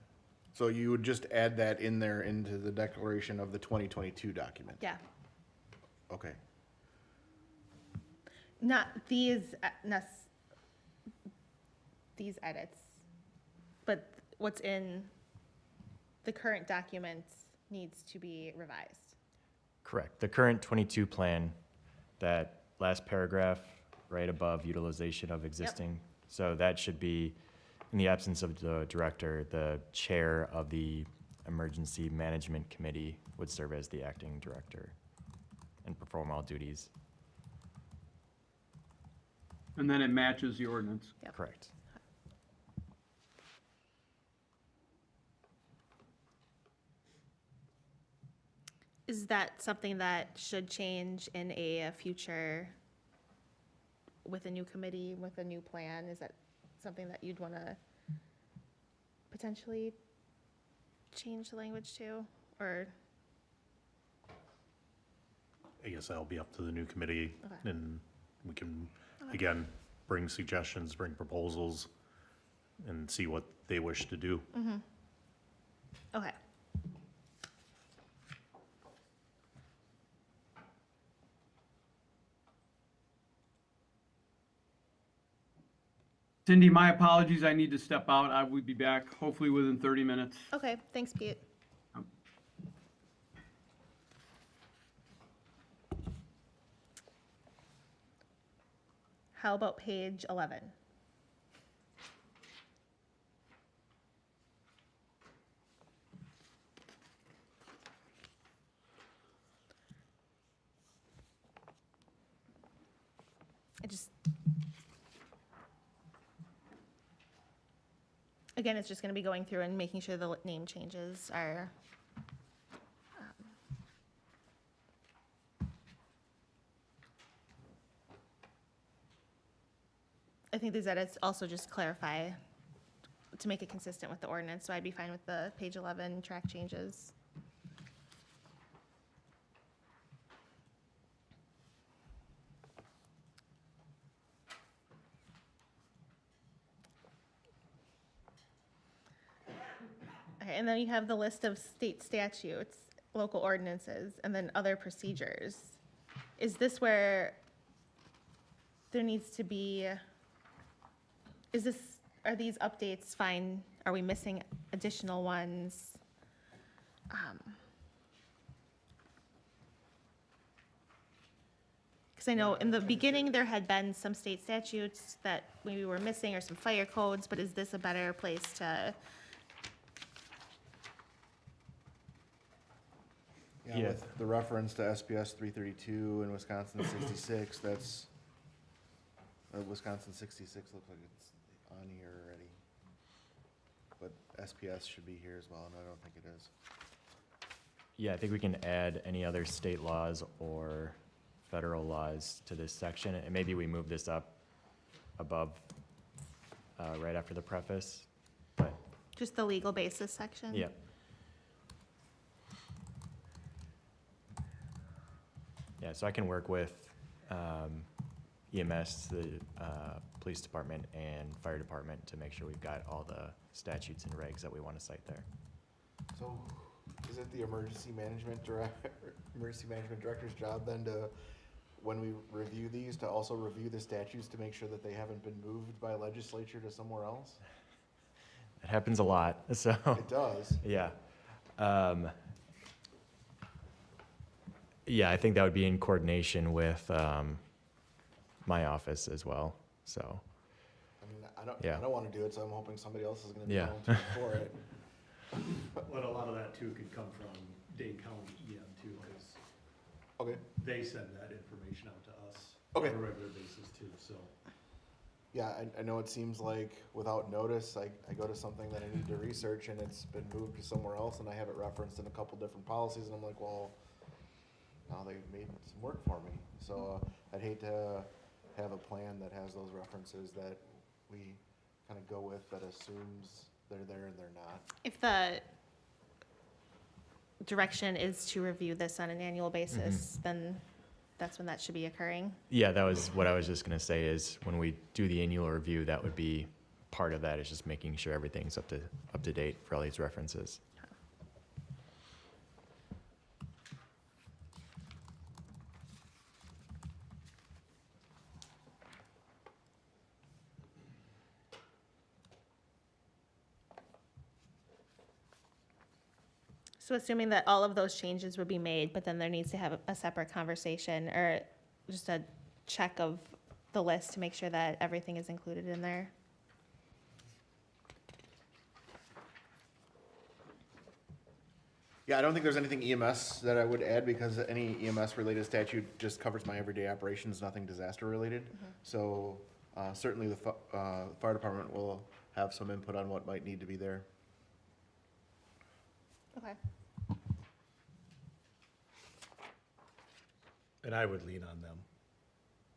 So you would just add that in there into the declaration of the 2022 document? Yeah, Okay. not these, these edits, but what's in the current document needs to be revised. Correct. The current 22 plan, that last paragraph right above utilization of existing. So that should be, in the absence of the director, the chair of the emergency management committee would serve as the acting director and perform all duties. And then it matches the ordinance. Yep. Correct. Is that something that should change in a future, with a new committee, with a new plan? Is that something that you'd want to potentially change the language to, or? I guess that'll be up to the new committee, Okay. and we can, again, bring suggestions, bring proposals, and see what they wish to do. Okay. Cindy, my apologies, I need to step out. I will be back hopefully within 30 minutes. Okay, thanks, Pete. How about page 11? Again, it's just going to be going through and making sure the name changes are, I think these edits also just clarify to make it consistent with the ordinance, so I'd be fine with the page 11 track changes. Okay, and then you have the list of state statutes, local ordinances, and then other procedures. Is this where there needs to be, are these updates fine? Are we missing additional ones? Because I know in the beginning, there had been some state statutes that maybe were missing, or some fire codes, but is this a better place to? Yeah, Yeah. with the reference to SPS 332 and Wisconsin 66, that's, Wisconsin 66 looks like it's on here already. But SPS should be here as well, and I don't think it is. Yeah, I think we can add any other state laws or federal laws to this section, and maybe we move this up above, right after the preface, but, Just the legal basis section? yeah. Yeah, so I can work with, EMS, the police department, and fire department to make sure we've got all the statutes and regs that we want to cite there. So, is it the emergency management director's job then to, when we review these, to also review the statutes to make sure that they haven't been moved by legislature to somewhere else? It happens a lot, so. It does. Yeah. Yeah, I think that would be in coordination with my office as well, so. I mean, I Yeah. don't wanna do it, so I'm hoping somebody else is gonna be Yeah. volunteering for it. But a lot of that too could come from Dane County EM too, because Okay, they send that information out to us Okay. on a regular basis too, so. yeah, I know it seems like without notice, I go to something that I need to research and it's been moved to somewhere else and I have it referenced in a couple different policies and I'm like, well, now they've made some work for me. So I'd hate to have a plan that has those references that we kind of go with that assumes they're there and they're not. If the direction is to review this on an annual basis, then that's when that should be occurring. Yeah, that was what I was just gonna say is when we do the annual review, that would be part of that, is just making sure everything's up to date for all these references. So assuming that all of those changes would be made, but then there needs to have a separate conversation or just a check of the list to make sure that everything is included in there. Yeah, I don't think there's anything EMS that I would add because any EMS related statute just covers my everyday operations, nothing disaster related. So certainly the fire department will have some input on what might need to be there. Okay. And I would lean on them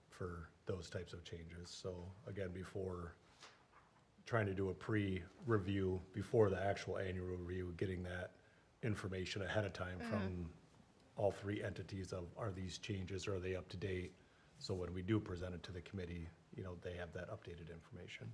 for those types of changes. So again, before trying to do a pre-review, before the actual annual review, getting that information ahead of time from all three entities of, are these changes, are they up to date? So when we do present it to the committee, you know, they have that updated information.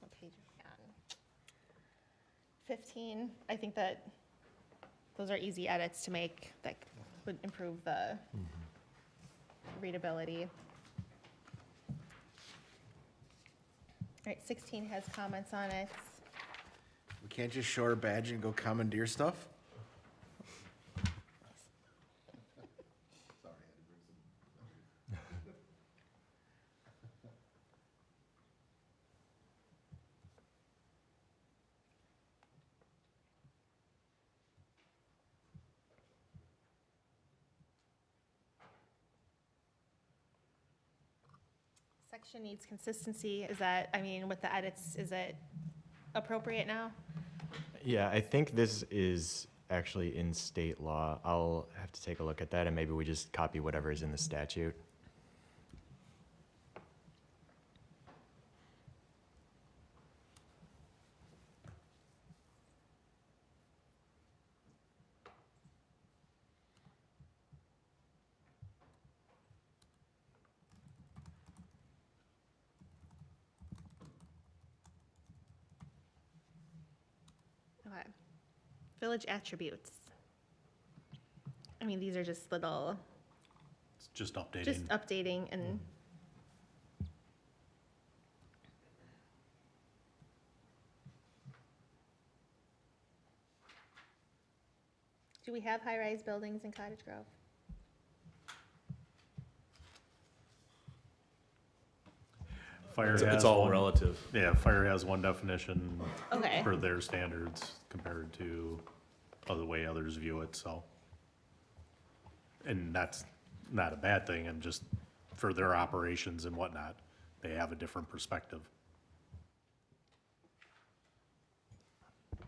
What page are we on? 15, I think that those are easy edits to make that would improve the readability. All right, 16 has comments on it. We can't just show our badge and go commandeer stuff? Section needs consistency. Is that, I mean, with the edits, is it appropriate now? Yeah, I think this is actually in state law. I'll have to take a look at that, and maybe we just copy whatever is in the statute. Okay. Village attributes. I mean, these are just little, It's just updating. just updating and. Do we have high-rise buildings in Cottage Grove? Fire It's has all one- relative. Yeah, fire has one definition Okay. for their standards compared to the way others view it, so. And that's not a bad thing, and just for their operations and whatnot, they have a different perspective.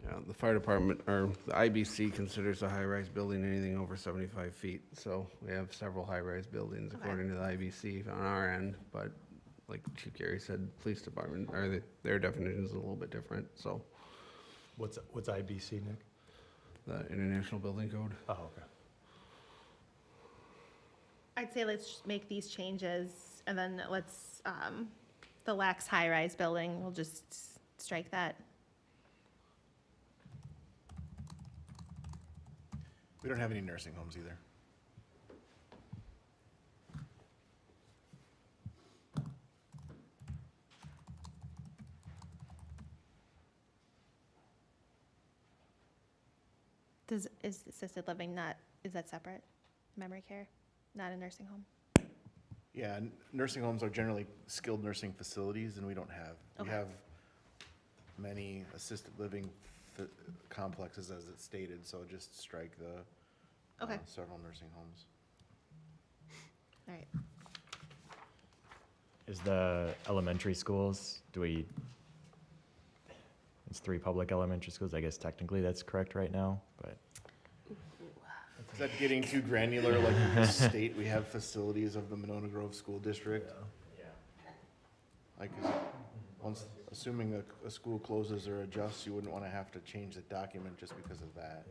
Yeah, the fire department, or the IBC considers a high-rise building anything over 75 feet. So we have several high-rise buildings Okay. according to the IBC on our end. But like Chief Gary said, police department, their definition is a little bit different, so. What's IBC, Nick? The International Building Code. Oh, okay. I'd say let's just make these changes, and then let's, the lax high-rise building, we'll just strike that. We don't have any nursing homes either. Is assisted living not, is that separate? Memory care, not a nursing home? Yeah, nursing homes are generally skilled nursing facilities, and we don't have. We Okay. have many assisted living complexes, as it's stated, so just strike the Okay, several nursing homes. all right. Is the elementary schools, it's 3 public elementary schools, I guess technically that's correct right now, but Is that getting too granular? Like in the state, we have facilities of the Monona Grove School District. Like, once, assuming a school closes or adjusts, you wouldn't want to have to change the document just because of that.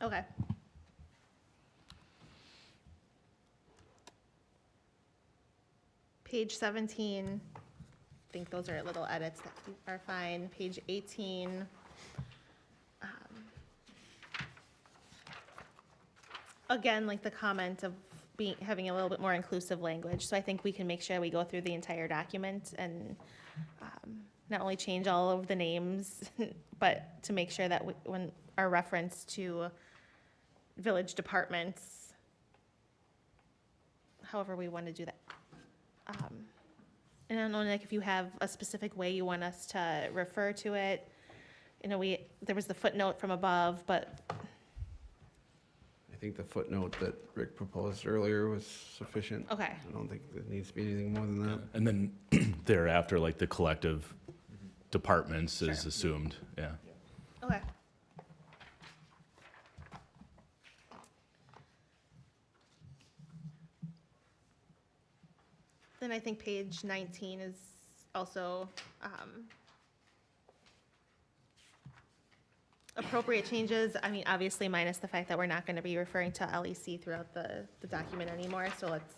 Okay. Page 17, I think those are little edits that are fine. Page 18. Again, like the comment of having a little bit more inclusive language. So I think we can make sure we go through the entire document and not only change all of the names, but to make sure that when our reference to village departments, however we want to do that. And I don't know, Nick, if you have a specific way you want us to refer to it. You know, there was the footnote from above, but I think the footnote that Rick proposed earlier was sufficient. okay. I don't think there needs to be anything more than that. And then thereafter, like the collective departments is Sure. assumed, yeah. Okay. Then I think page 19 is also appropriate changes. I mean, obviously minus the fact that we're not going to be referring to LEC throughout the document anymore, so let's.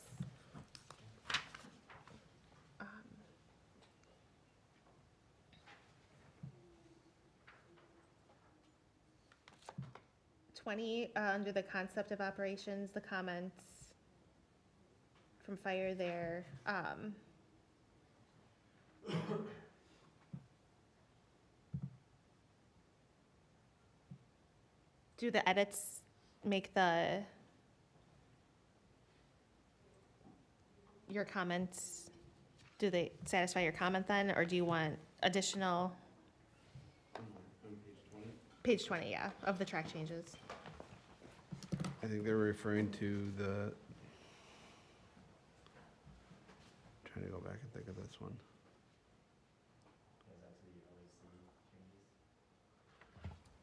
20, under the concept of operations, the comments from fire there. Do the edits make your comments, do they satisfy your comment then, or do you want additional? Page 20, yeah, of the track changes. I think they're referring to trying to go back and think of this one.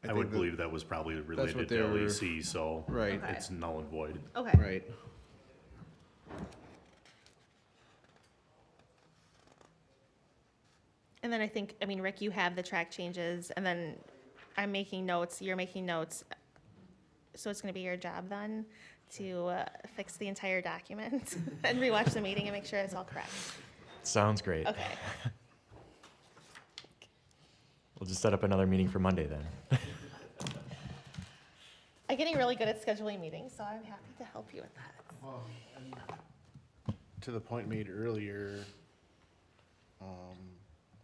I would think that- believe that was probably related what to they were- LEC, so Right, Okay. it's null and void. Okay. right. And then I think, I mean, Rick, you have the track changes, and then I'm making notes, you're making notes. So it's gonna be your job then to fix the entire document and rewatch the meeting and make sure it's all correct. sounds great. Okay. We'll just set up another meeting for Monday then. I'm getting really good at scheduling meetings, so I'm happy to help you with that. To the point made earlier,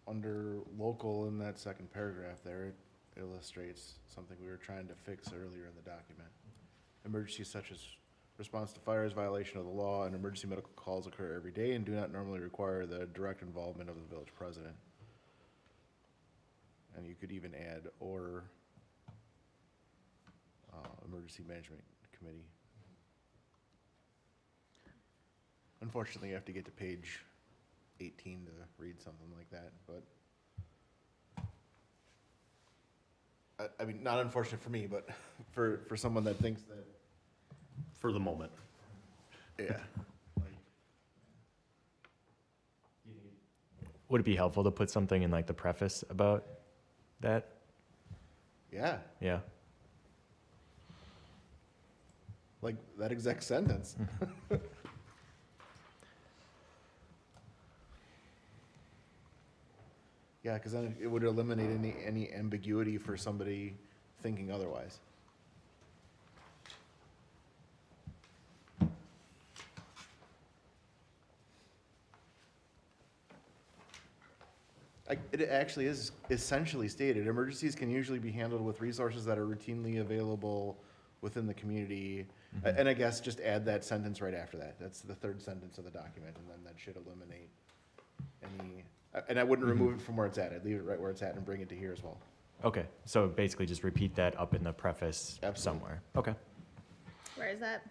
under local in that second paragraph there, it illustrates something we were trying to fix earlier in the document. Emergencies such as response to fires, violation of the law, and emergency medical calls occur every day and do not normally require the direct involvement of the village president. And you could even add, or emergency management committee. Unfortunately, you have to get to page 18 to read something like that, but I mean, not unfortunate for me, but for someone that thinks that, For the moment. Yeah. Would it be helpful to put something in like the preface about that? Yeah, Yeah. like that exact sentence. Yeah, because then it would eliminate any ambiguity for somebody thinking otherwise. It actually is essentially stated, emergencies can usually be handled with resources that are routinely available within the community. And I guess just add that sentence right after that. That's the third sentence of the document, and then that should eliminate any, and I wouldn't remove it from where it's at. I'd leave it right where it's at and bring it to here as well. Okay, so basically just repeat that up in the preface Absolutely. somewhere. Okay. Where is that?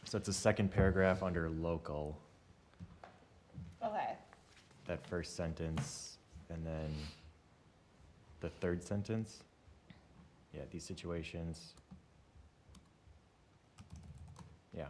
So it's the second paragraph under local, Okay. that first sentence, and then the third sentence. Yeah, these situations. Yeah.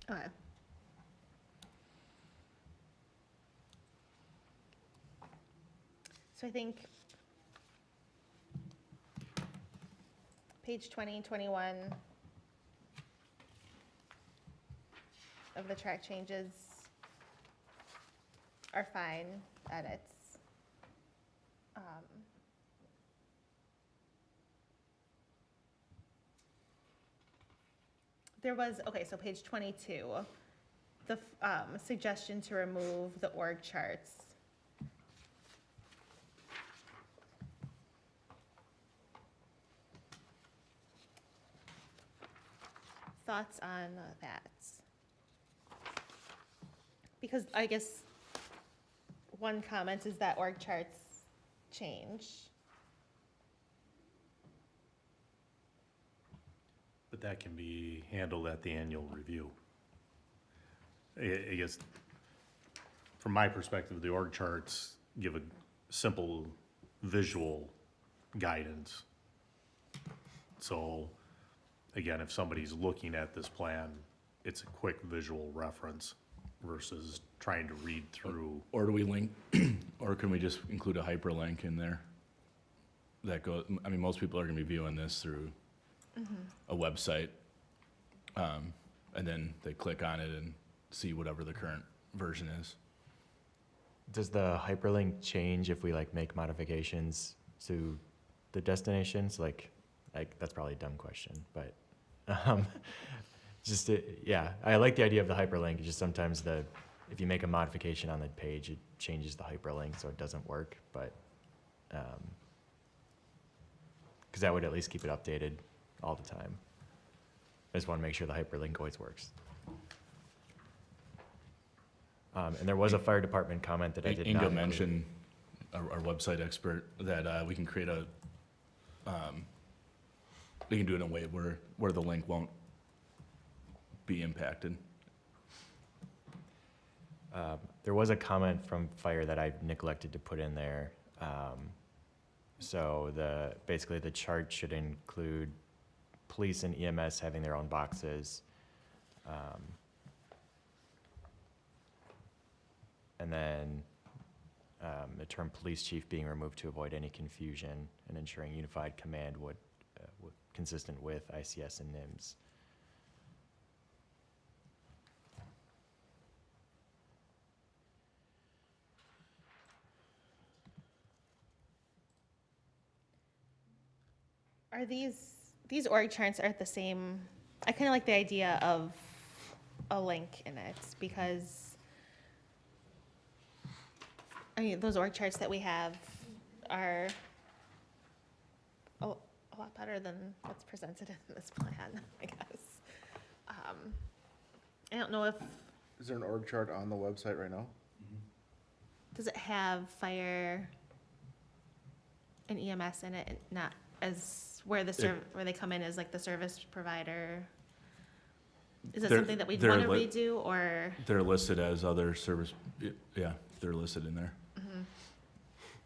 Okay. So I think page 20, 21 of the track changes are fine edits. There was, okay, so page 22, the suggestion to remove the org charts. Thoughts on that? Because I guess one comment is that org charts change. But that can be handled at the annual review. I guess, from my perspective, the org charts give a simple visual guidance. So, again, if somebody's looking at this plan, it's a quick visual reference versus trying to read through. Or do we link, or can we just include a hyperlink in there? That goes, I mean, most people are gonna be viewing this through a website. And then they click on it and see whatever the current version is. Does the hyperlink change if we like make modifications to the destinations? Like that's probably a dumb question, but yeah, I like the idea of the hyperlink. Just sometimes if you make a modification on the page, it changes the hyperlink, so it doesn't work. But because that would at least keep it updated all the time. I just want to make sure the hyperlink always works. And there was a fire department comment that I did not Inga include. mentioned, our website expert, that we can create we can do it in a way where the link won't be impacted. There was a comment from fire that I neglected to put in there. So basically the chart should include police and EMS having their own boxes. And then the term police chief being removed to avoid any confusion and ensuring unified command consistent with ICS and NIMS. Are these org charts are the same? I kind of like the idea of a link in it because, I mean, those org charts that we have are a lot better than what's presented in this plan, I guess. I don't know if, Is there an org chart on the website right now? does it have fire an EMS in it, not as, where where they come in as like the service provider? Is that They're- something that we'd they're want to li- redo, or? They're listed as other service, yeah, they're listed in there.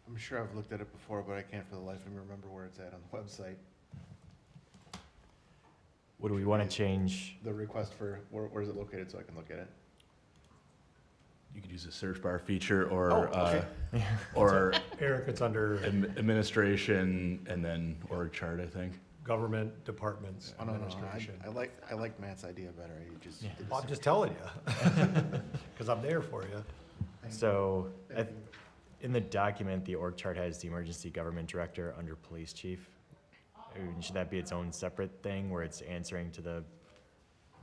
I'm sure I've looked at it before, but I can't for the life of me remember where it's at on the website. What do we want to change? The request for, where is it located so I can look at it? You could use the search bar feature or, Oh, okay. or Eric, it's under administration and then org chart, I think. government departments Oh, no, administration. I like Matt's idea better. You just. Yeah. did Well, I'm this- just telling you, because I'm there for you. So, Thank you. in the document, the org chart has the emergency government director under police chief. Should that be its own separate thing where it's answering to the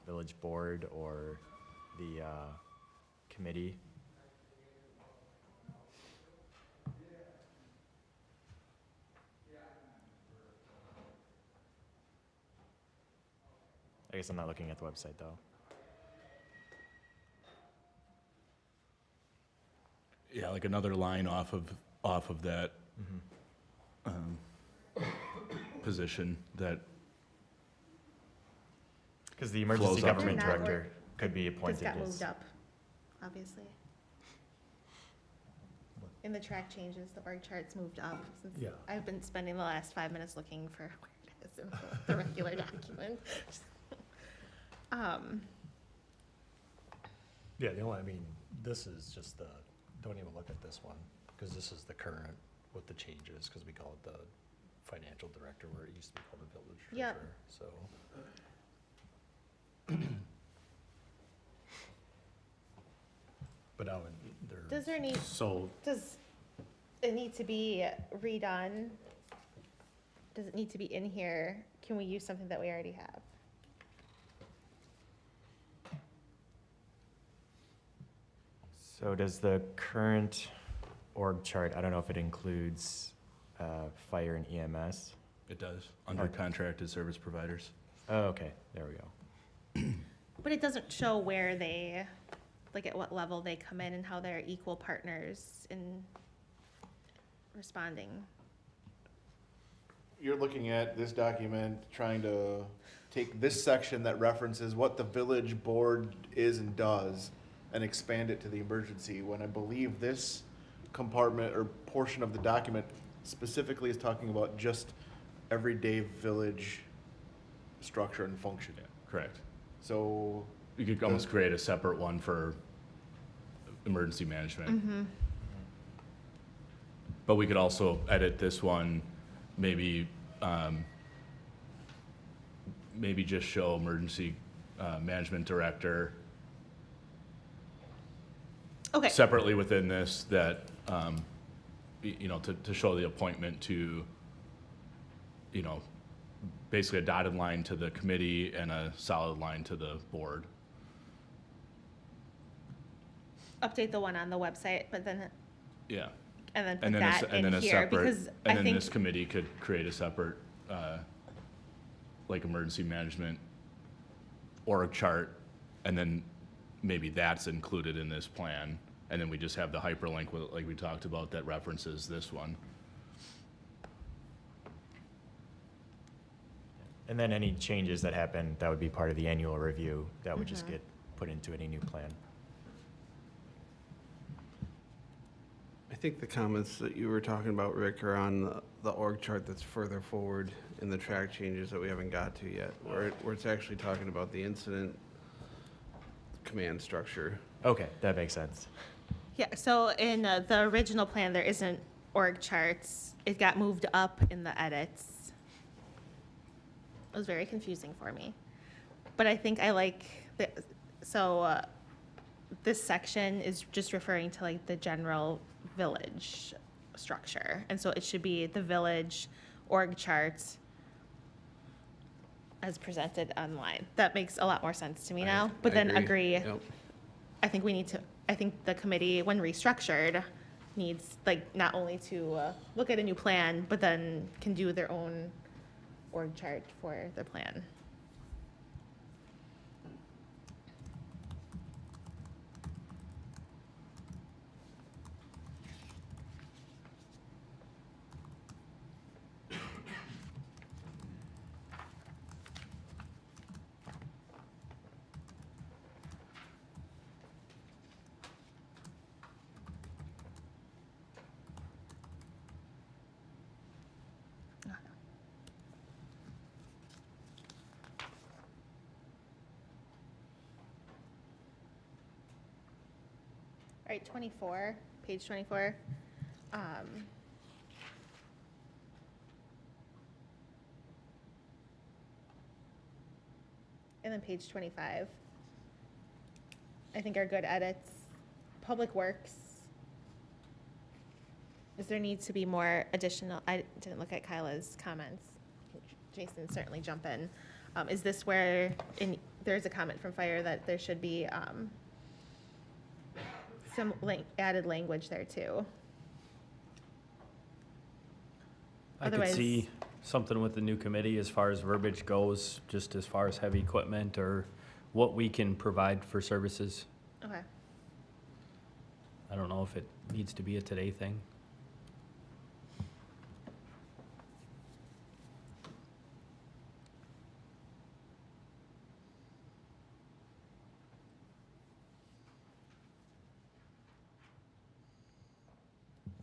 village board or the committee? I guess I'm not looking at the website though. Yeah, like another line off of that, position that, Because the emergency Flows up to government Did not director could be This appointed got as. moved up, obviously. In the track changes, the org chart's moved up, since Yeah. I've been spending the last 5 minutes looking for where it is in the regular document. Yeah, the only, I mean, this is just the, don't even look at this one, because this is the current with the changes, because we call it the financial director, where it used to be called the village Yep. treasurer, so. But now, Does there need, so, does it need to be redone? Does it need to be in here? Can we use something that we already have? So does the current org chart, I don't know if it includes fire and EMS? it does, under Okay. contracted service providers. Oh, okay, there we go. But it doesn't show where they, like at what level they come in and how they're equal partners in responding. You're looking at this document, trying to take this section that references what the village board is and does and expand it to the emergency, when I believe this compartment or portion of the document specifically is talking about just everyday village structure and function. Yeah, correct. So, You could almost create a separate one for emergency management. But we could also edit this one, maybe, maybe just show emergency, management director Okay, separately within this that, you know, to show the appointment to, you know, basically a dotted line to the committee and a solid line to the board. update the one on the website, but then, Yeah. and then put And then that and then in a here, separate, because I and then think, this committee could create a separate, like emergency management org chart, and then maybe that's included in this plan, and then we just have the hyperlink with, like we talked about, that references this one. And then any changes that happen, that would be part of the annual review, that would just get put into any new plan. I think the comments that you were talking about, Rick, are on the org chart that's further forward in the track changes that we haven't got to yet, where it's actually talking about the incident command structure. Okay, that makes sense. yeah, so in the original plan, there isn't org charts. It got moved up in the edits. It was very confusing for me. But I think I like, this section is just referring to like the general village structure. And so it should be the village org charts as presented online. That makes a lot more sense to me now. But I then agree, Yep. I think we need to, I think the committee, when restructured, needs, like, not only to look at a new plan, but then can do their own org chart for the plan. right, 24, page 24. And then page 25. I think are good edits. Public Works. Is there need to be more additional, I didn't look at Kyla's comments. Jason, certainly jump in. Is this where, there's a comment from Fire that there should be some added language there too? I could Otherwise- see something with the new committee as far as verbiage goes, just as far as heavy equipment or what we can provide for services. Okay. I don't know if it needs to be a today thing.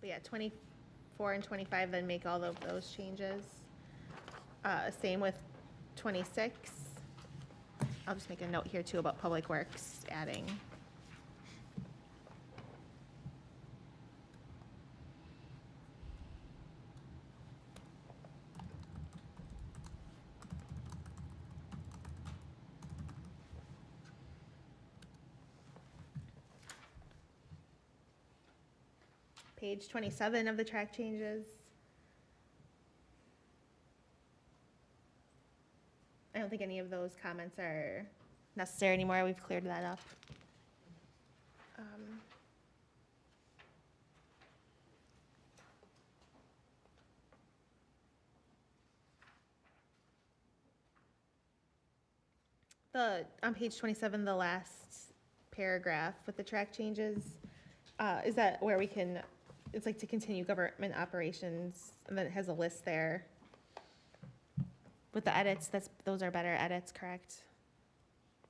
But yeah, 24 and 25, then make all of those changes. Same with 26. I'll just make a note here too about Public Works adding. Page 27 of the track changes. I don't think any of those comments are necessary anymore. We've cleared that up. Um, on page 27, the last paragraph with the track changes, is that where we can, it's like to continue government operations, and then it has a list there. With the edits, those are better edits, correct?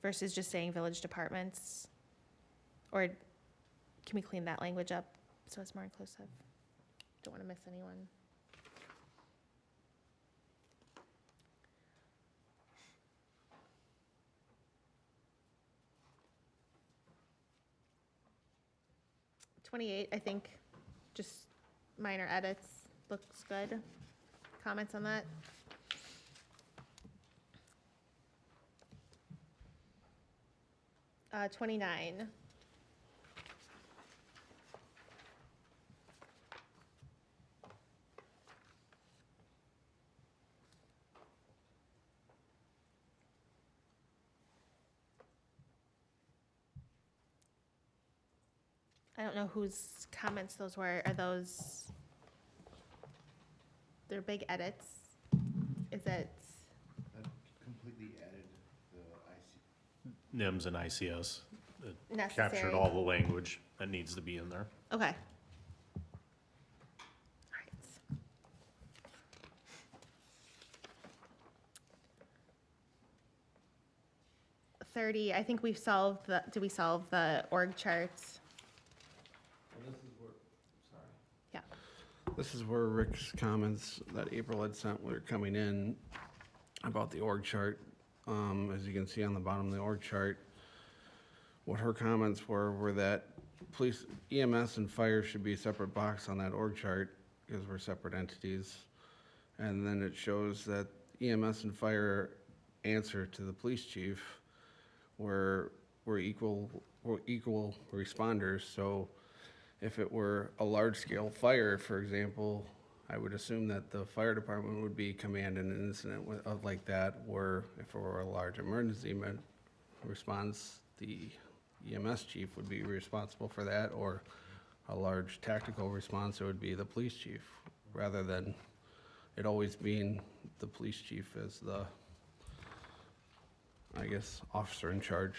Versus just saying village departments? Or can we clean that language up so it's more inclusive? Don't want to miss anyone. '28, I think, just minor edits, looks good. Comments on that? Uh, 29. I don't know whose comments those were. Are those, they're big edits? Is it, That completely added the IC. NIMS and ICS. It Necessary. captured all the language that needs to be in there. okay. All right. 30, I think we've solved the, did we solve the org charts? Yeah. This is where Rick's comments that April had sent were coming in about the org chart. As you can see on the bottom of the org chart, what her comments were that police, EMS and fire should be a separate box on that org chart because we're separate entities. And then it shows that EMS and fire answer to the police chief. We're equal responders. So if it were a large-scale fire, for example, I would assume that the fire department would be command in an incident like that, or if it were a large emergency response, the EMS chief would be responsible for that, or a large tactical response, it would be the police chief, rather than it always being the police chief as the, I guess, officer in charge.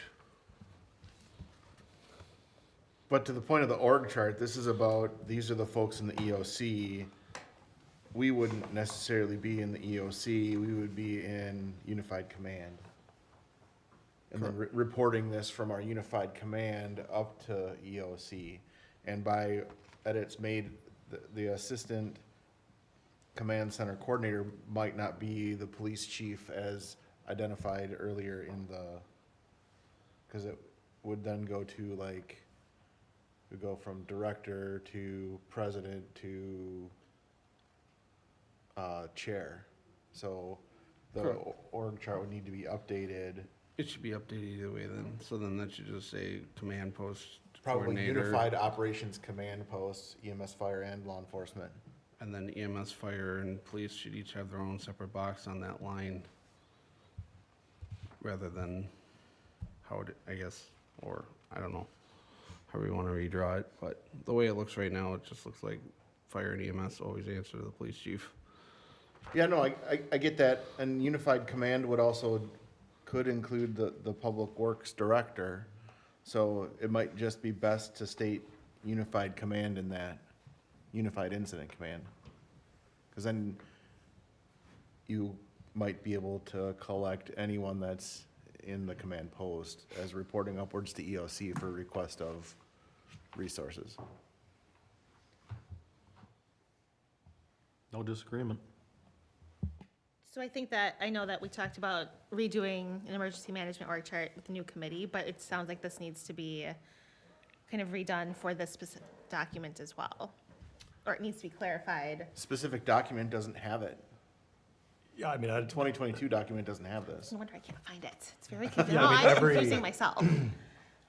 But to the point of the org chart, this is about, these are the folks in the EOC. We wouldn't necessarily be in the EOC, we would be in unified command. And then reporting this from our unified command up to EOC. And by edits made, the assistant command center coordinator might not be the police chief as identified earlier in the, because it would then go to like We go from director to president to chair. So the Correct. org chart would need to be updated. It should be updated either way then. So then that should just say command post Probably coordinator. unified operations command posts, EMS, fire, and law enforcement. And then EMS, fire, and police should each have their own separate box on that line. Rather than how it, I guess, or I don't know, how we want to redraw it. But the way it looks right now, it just looks like fire and EMS always answer to the police chief. Yeah, no, I get that. And unified command would also, could include the public works director. So it might just be best to state unified command in that, unified incident command. Because then you might be able to collect anyone that's in the command post as reporting upwards to EOC for request of resources. No disagreement. So I think that, I know that we talked about redoing an emergency management org chart with the new committee, but it sounds like this needs to be kind of redone for this specific document as well. Or it needs to be clarified. Specific document doesn't have it. Yeah, I mean, The 2022 document doesn't have this. No wonder I can't find it. It's very confusing. Yeah, No, I mean, I'm every- confusing myself.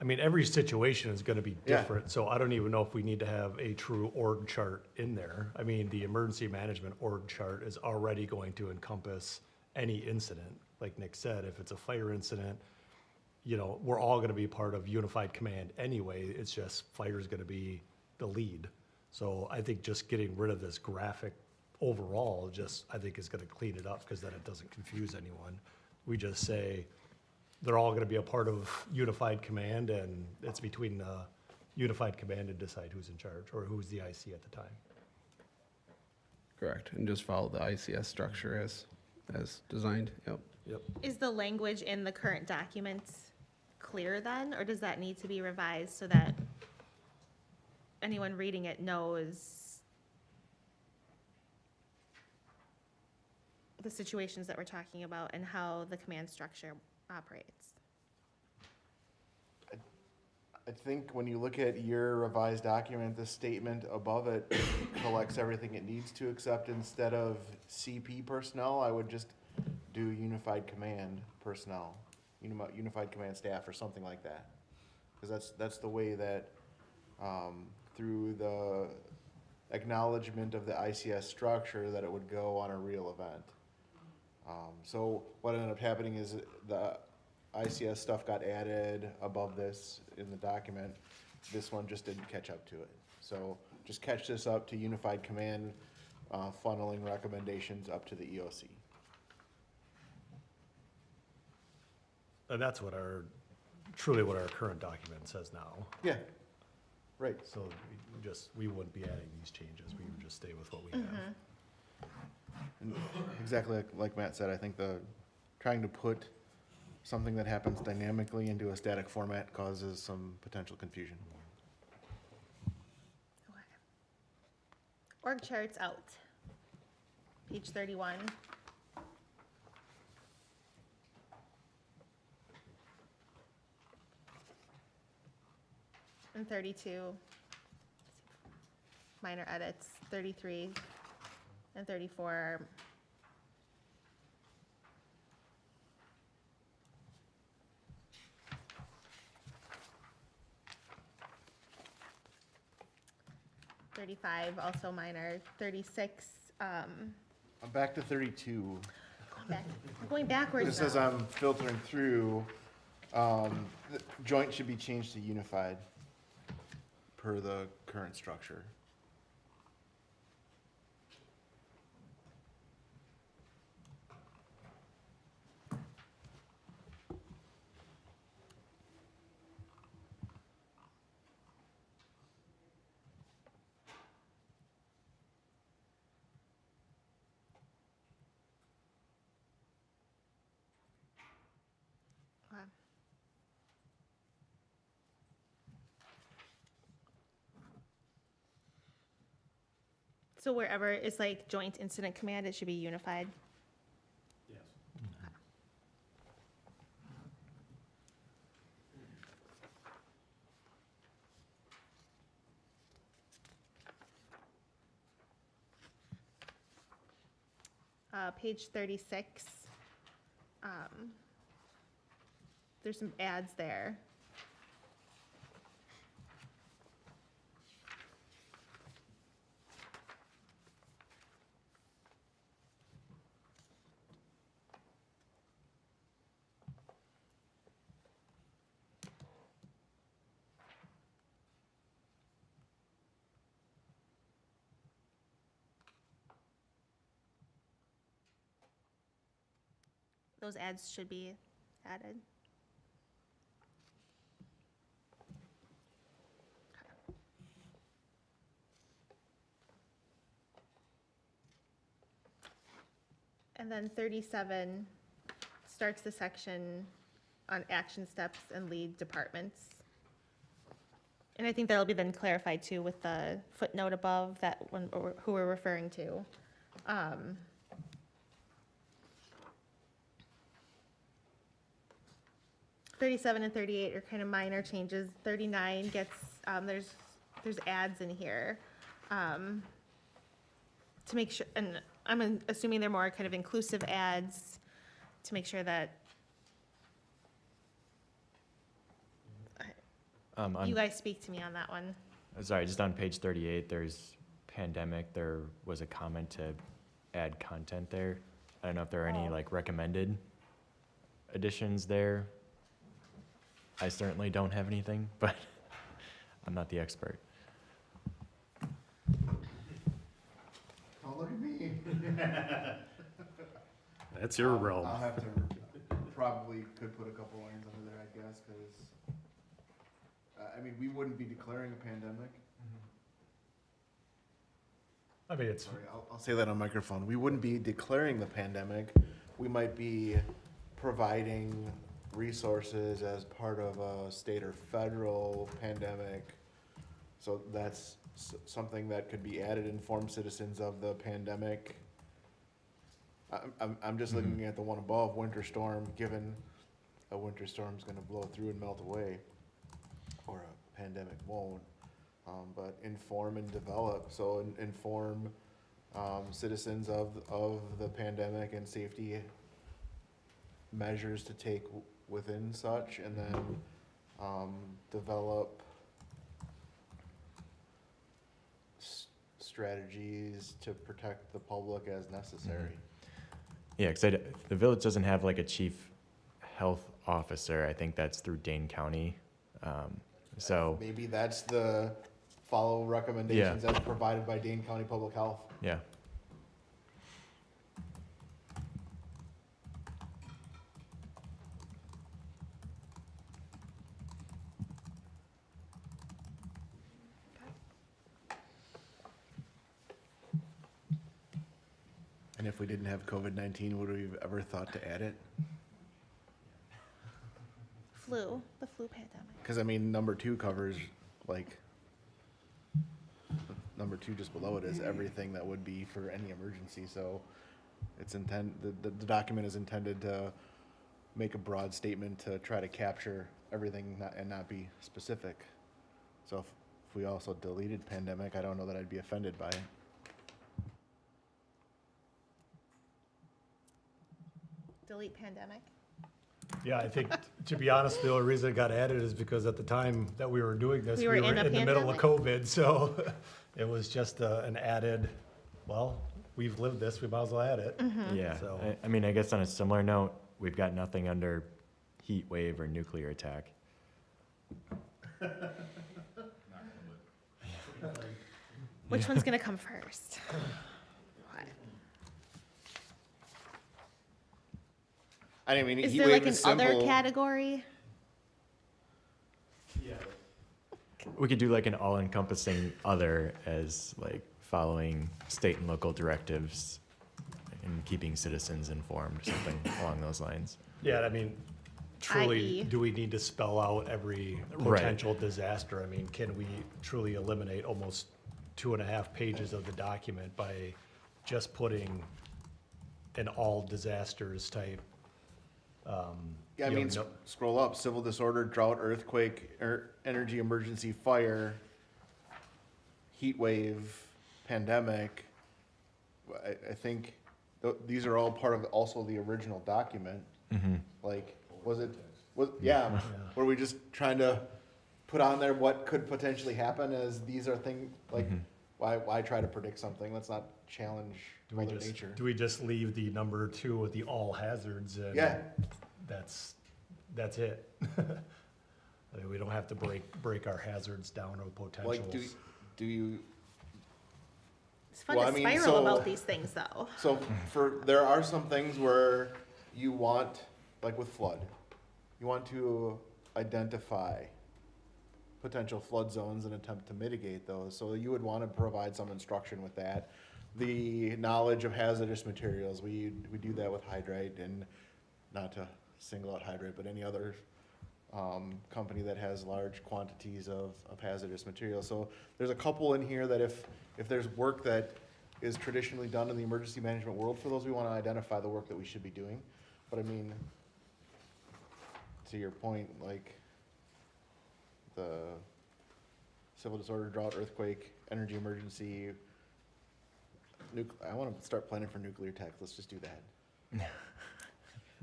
I mean, every situation is gonna be Yeah. different, so I don't even know if we need to have a true org chart in there. I mean, the emergency management org chart is already going to encompass any incident. Like Nick said, if it's a fire incident, you know, we're all gonna be part of unified command anyway, it's just fire's gonna be the lead. So I think just getting rid of this graphic overall, just, I think is gonna clean it up, because then it doesn't confuse anyone. We just say, they're all gonna be a part of unified command, and it's between unified command to decide who's in charge, or who's the IC at the time. Correct. And just follow the ICS structure as designed. Yep. Yep. Is the language in the current documents clear then, or does that need to be revised so that anyone reading it knows the situations that we're talking about and how the command structure operates? I think when you look at your revised document, the statement above it collects everything it needs to, except instead of CP personnel, I would just do unified command personnel, unified command staff or something like that. Because that's the way that, through the acknowledgement of the ICS structure, that it would go on a real event. So what ended up happening is the ICS stuff got added above this in the document. This one just didn't catch up to it. So just catch this up to unified command, funneling recommendations up to the EOC. And that's what truly what our current document says now. Yeah, right. So we wouldn't be adding these changes, we would just stay with what we have. And exactly like Matt said, I think trying to put something that happens dynamically into a static format causes some potential confusion. Okay. Org charts out. Page 31. And 32. Minor edits, 33 and 34 are .35, also minor, 36, I'm back to 32. going backwards Just as now. I'm filtering through, the joint should be changed to unified per the current structure. Okay. So wherever it's like joint incident command, it should be unified. Yes. Page 36. There's some ads there. Those ads should be added. And then 37 starts the section on action steps and lead departments. And I think that'll be then clarified too with the footnote above that one, or who we're referring to. 37 and 38 are kind of minor changes. 39 gets, there's ads in here. To make sure, and I'm assuming they're more kind of inclusive ads to make sure that you guys speak to me on that one. Sorry, just on page 38, there's pandemic, there was a comment to add content there. I don't know if there are any Oh. like recommended additions there. I certainly don't have anything, but I'm not the expert. Don't look at me. That's your realm. I'll have to, probably could put a couple lines under there, I guess, because, I mean, we wouldn't be declaring a pandemic. I mean, it's, Sorry, I'll say that on microphone. We wouldn't be declaring the pandemic. We might be providing resources as part of a state or federal pandemic. So that's something that could be added, inform citizens of the pandemic. I'm just looking at the one above, winter storm, given a winter storm's gonna blow through and melt away, or a pandemic won't. But inform and develop, so inform citizens of the pandemic and safety measures to take within such, and then develop strategies to protect the public as necessary. Yeah, because the village doesn't have like a chief health officer. I think that's through Dane County. So, Maybe that's the follow recommendations as provided by Dane County Public Health. yeah. And if we didn't have COVID-19, would we have ever thought to add it? The flu pandemic. Because I mean, number 2 covers, like, number 2 just below it is everything that would be for any emergency, so it's the document is intended to make a broad statement to try to capture everything and not be specific. So if we also deleted pandemic, I don't know that I'd be offended by it. Delete pandemic. Yeah, I think, to be honest, the only reason it got added is because at the time that we were doing this, We we were were in a in the middle of pandemic? COVID, so it was just an added, well, we've lived this, we might as well add it. Yeah, So- I mean, I guess on a similar note, we've got nothing under heat wave or nuclear attack. Which one's gonna come first? What? I mean, Is heat there wave like an is other simple. category? We could do like an all-encompassing other as like following state and local directives and keeping citizens informed, something along those lines. Yeah, I mean, truly, i.e. do we need to spell out every Right. potential disaster? I mean, can we truly eliminate almost 2.5 pages of the document by just putting an all disasters type? Yeah, I you know, mean, no- scroll up, civil disorder, drought, earthquake, energy emergency, fire, heat wave, pandemic. I think these are all part of also the original document. Mm-hmm. Like, yeah, were we just trying to put on there what could potentially happen as these are things, like, why try to predict something? Let's not challenge Mother Nature. Do we just leave the number 2 with the all hazards and? Yeah. That's it. I mean, we don't have to break our hazards down or potentials. Like, do you, It's fun Well, to I mean, spiral so- about these things, though. so there are some things where you want, like with flood, you want to identify potential flood zones and attempt to mitigate those. So you would want to provide some instruction with that. The knowledge of hazardous materials, we do that with Hydrite, and not to single out Hydrite, but any other company that has large quantities of hazardous materials. So there's a couple in here that if there's work that is traditionally done in the emergency management world for those, we want to identify the work that we should be doing. But I mean, to your point, like the civil disorder, drought, earthquake, energy emergency, I want to start planning for nuclear tech. Let's just do that.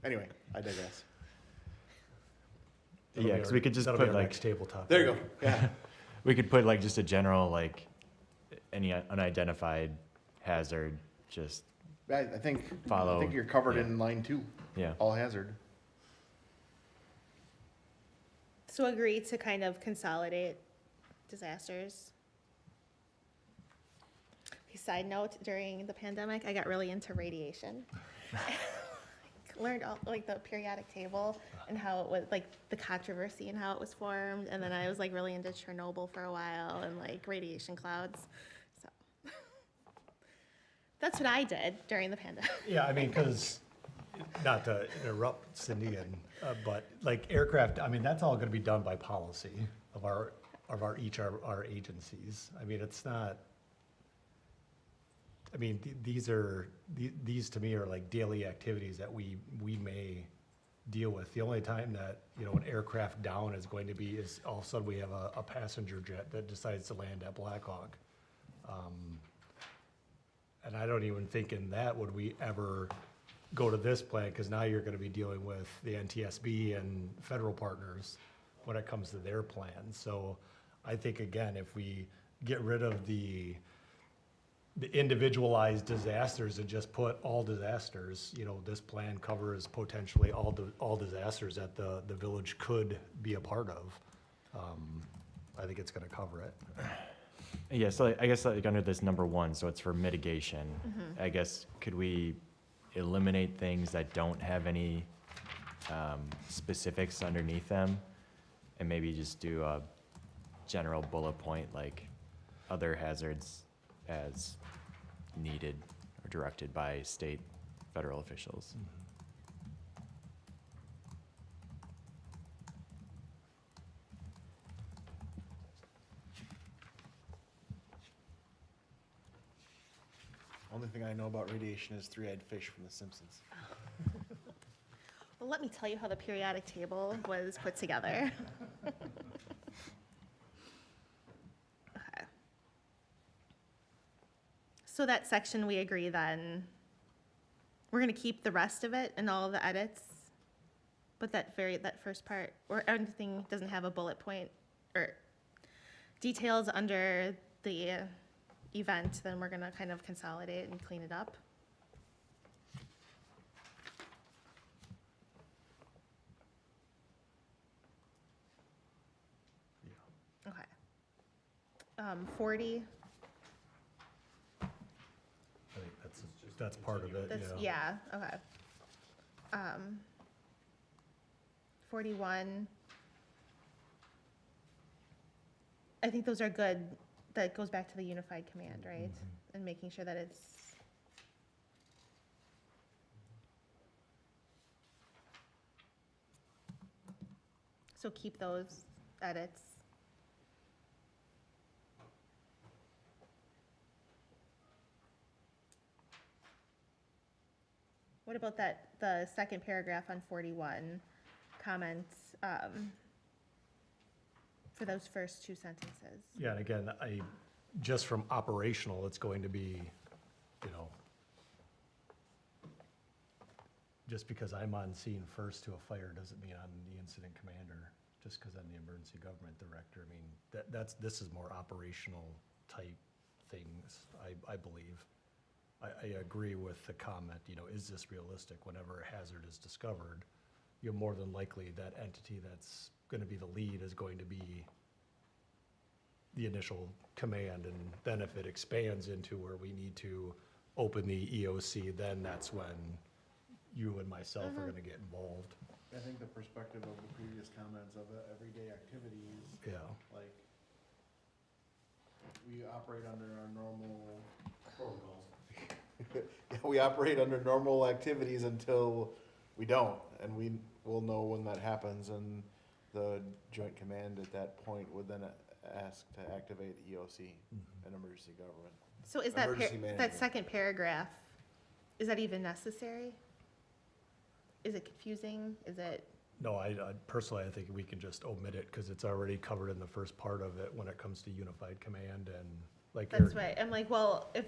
Anyway, I digress. That'll Yeah, be because our- we could just that'll be put our like, next tabletop. There you go. Yeah. we could put like just a general, like, any unidentified hazard, just, I think Follow, you're covered yeah. in line 2, yeah. all hazard. So agree to kind of consolidate disasters. Okay, side note, during the pandemic, I got really into radiation. Learned all, like, the periodic table and how it was, like, the controversy and how it was formed. And then I was, like, really into Chernobyl for a while and, like, radiation clouds. So that's what I did during the pandemic. Yeah, I mean, because, not to interrupt Cindy, but like aircraft, I mean, that's all gonna be done by policy of our agencies. I mean, it's not, I mean, these to me are like daily activities that we may deal with. The only time that, an aircraft down is going to be is all of a sudden we have a passenger jet that decides to land at Black Hawk. And I don't even think in that would we ever go to this plan, because now you're gonna be dealing with the NTSB and federal partners when it comes to their plans. So I think, again, if we get rid of the individualized disasters and just put all disasters, this plan covers potentially all disasters that the village could be a part of. I think it's gonna cover it. Yeah, so I guess like under this number 1, so it's for mitigation. I guess, could we eliminate things that don't have any specifics underneath them, and maybe just do a general bullet point like other hazards as needed or directed by state, federal officials? Only thing I know about radiation is three-eyed fish from The Simpsons. Well, let me tell you how the periodic table was put together. Okay. So that section, we agree then, we're gonna keep the rest of it and all of the edits, but that first part, or anything doesn't have a bullet point or details under the event, then we're gonna kind of consolidate and clean it up. Okay. 40, I think that's part of it, that's, yeah. yeah, okay. 41. I think those are good. That goes back to the unified command, right? And making sure that it's. So keep those edits. What about the second paragraph on 41, comments, for those first 2 sentences? Yeah, and again, just from operational, it's going to be, just because I'm on scene first to a fire doesn't mean I'm the incident commander, just because I'm the emergency government director. I mean, this is more operational type things, I believe. I agree with the comment, is this realistic? Whenever a hazard is discovered, you're more than likely that entity that's gonna be the lead is going to be the initial command, and then if it expands into where we need to open the EOC, then that's when you and myself are gonna get involved. I think the perspective of the previous comments of everyday activities, Yeah. like, we operate under our normal protocols. We operate under normal activities until we don't, and we will know when that happens, and the joint command at that point would then ask to activate EOC, an emergency government. So is that, Emergency that management. second paragraph, is that even necessary? Is it confusing? Is it, No, I personally, I think we can just omit it, because it's already covered in the first part of it when it comes to unified command, and like. that's right, I'm like, well, if,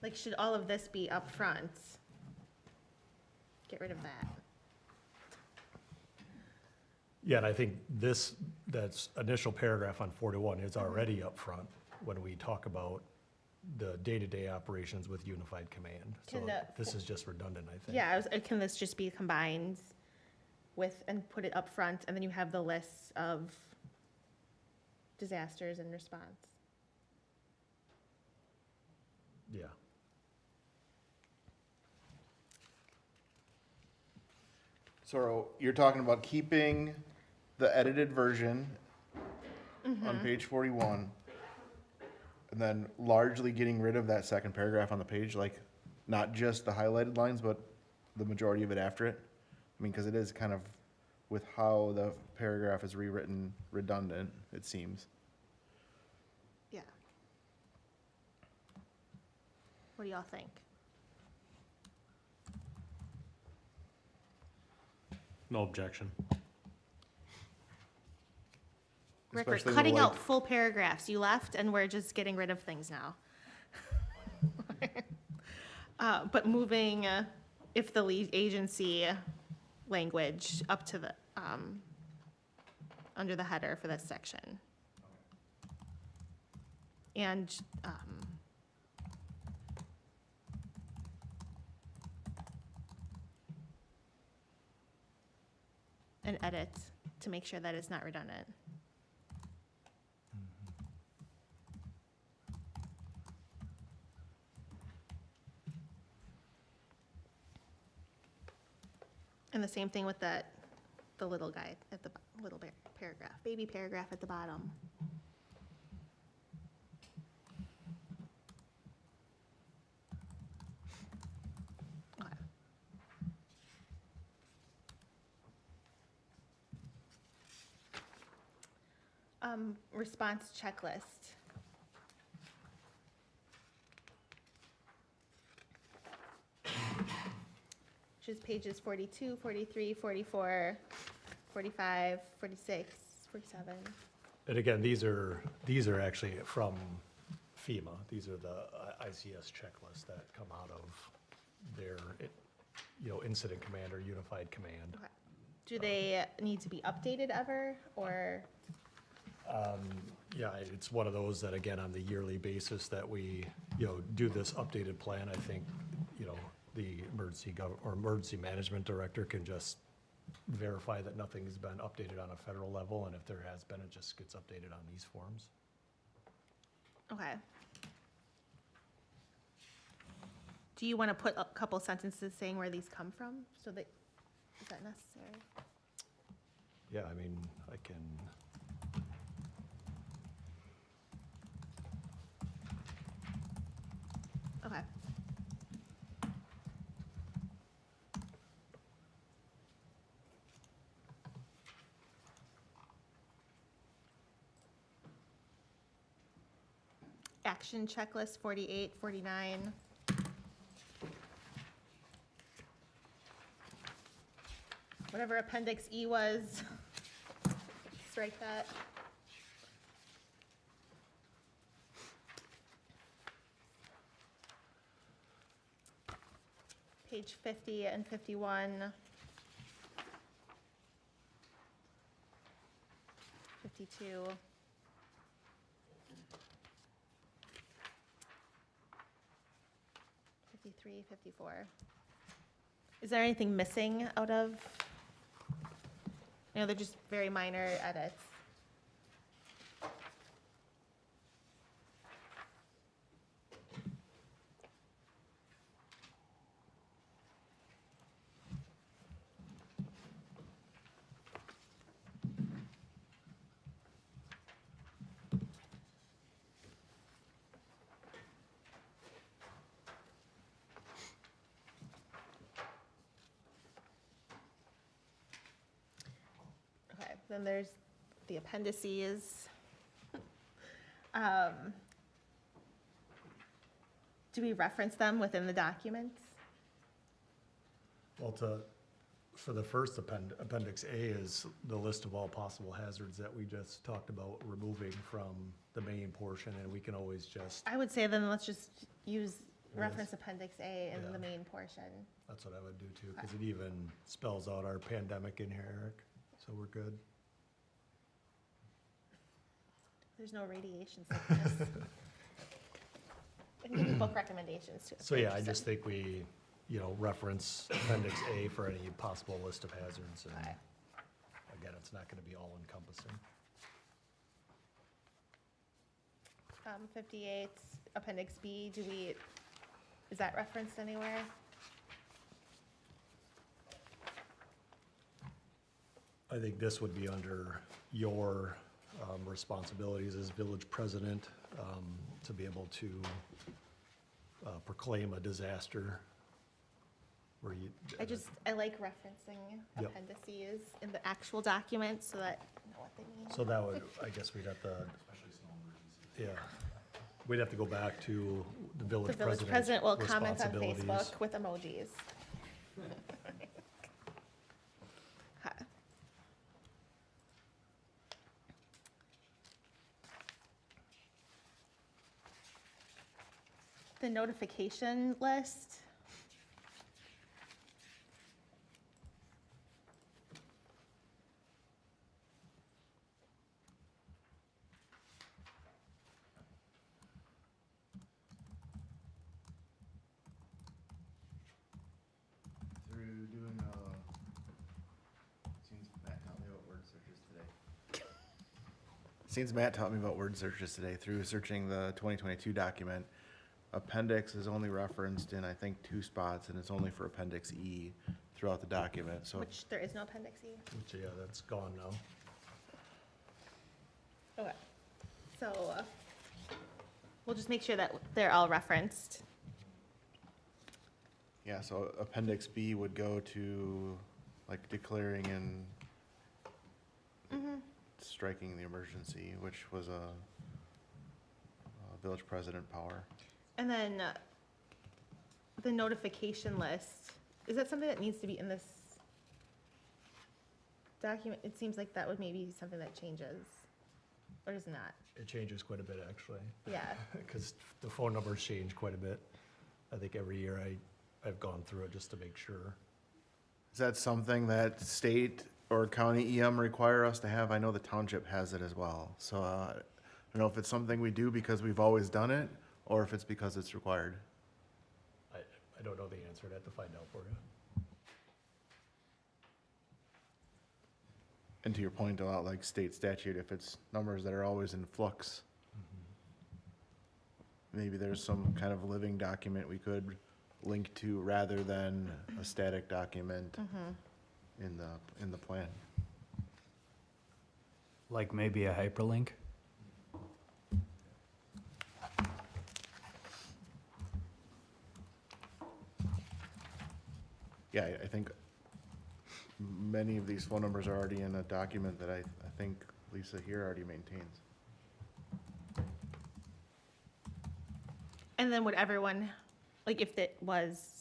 like, should all of this be up front? Get rid of that. Yeah, and I think that's initial paragraph on 41 is already up front when we talk about the day-to-day operations with unified command. So Can the- this is just redundant, I think. Yeah, can this just be combined with, and put it up front, and then you have the lists of disasters and response? Yeah. So you're talking about keeping the edited version on page 41, and then largely getting rid of that second paragraph on the page, like, not just the highlighted lines, but the majority of it after it? I mean, because it is kind of, with how the paragraph is rewritten, redundant, it seems. Yeah. What do y'all think? No objection. Rick, we're Especially with, cutting out like- full paragraphs. You left, and we're just getting rid of things now. But moving, if the lead agency language up to the, under the header for this section. And, an edit to make sure that it's not redundant. And the same thing with that, the little guy at the little paragraph, baby paragraph at the bottom. Okay. Response checklist. Which is pages 42, 43, 44, 45, 46, 47. And again, these are actually from FEMA. These are the ICS checklists that come out of their, incident command or unified command. Okay. Do they need to be updated ever, or? Yeah, it's one of those that, again, on the yearly basis that we, do this updated plan. I think, the emergency management director can just verify that nothing's been updated on a federal level, and if there has been, it just gets updated on these forms. Okay. Do you want to put a couple sentences saying where these come from, so that, is that necessary? Yeah, I mean, I can. Okay. Action checklist 48, 49. Whatever Appendix E was, strike that. page 50 and 51. 52. 53, 54. Is there anything missing out of? You know, they're just very minor edits. Okay, then there's the appendices. Do we reference them within the documents? Well, for the first Appendix A is the list of all possible hazards that we just talked about removing from the main portion, and we can always just, I would say then let's just use Yes. reference Appendix A in Yeah. the main portion. that's what I would do too, because it even spells out our pandemic in here, Eric, so we're good. There's no radiation sickness. I can give you book recommendations too. if So you're yeah, I interested. just think we, reference Appendix A for any possible list of hazards, and Okay. again, it's not gonna be all encompassing. 58, Appendix B, is that referenced anywhere? I think this would be under your responsibilities as village president, to be able to proclaim a disaster where you. I like referencing Yep. appendices in the actual document so that I know what they mean. So that would, I guess we'd have to. Yeah, we'd have to go back to the The village village president's president will comment on responsibilities. Facebook with emojis. Okay. The notification list. Through doing, Since Matt taught me about word searches today, through searching the 2022 document, appendix is only referenced in, I think, 2 spots, and it's only for Appendix E throughout the document, so. Which there is no appendix E. Which, yeah, that's gone now. Okay. So we'll just make sure that they're all referenced. Yeah, so Appendix B would go to, like, declaring and striking the emergency, which was a village president power. And then the notification list, is that something that needs to be in this document? It seems like that would maybe be something that changes, or is not? It changes quite a bit, actually, Yeah. because the phone numbers change quite a bit. I think every year I've gone through it just to make sure. Is that something that state or county EM require us to have? I know the township has it as well. So I don't know if it's something we do because we've always done it, or if it's because it's required. I don't know the answer. I'd have to find out for you. And to your point about like state statute, if it's numbers that are always in flux, maybe there's some kind of living document we could link to rather than a static document in the plan. Like maybe a hyperlink? Yeah, I think many of these phone numbers are already in a document that I think Lisa here already maintains. And then would everyone, like if it was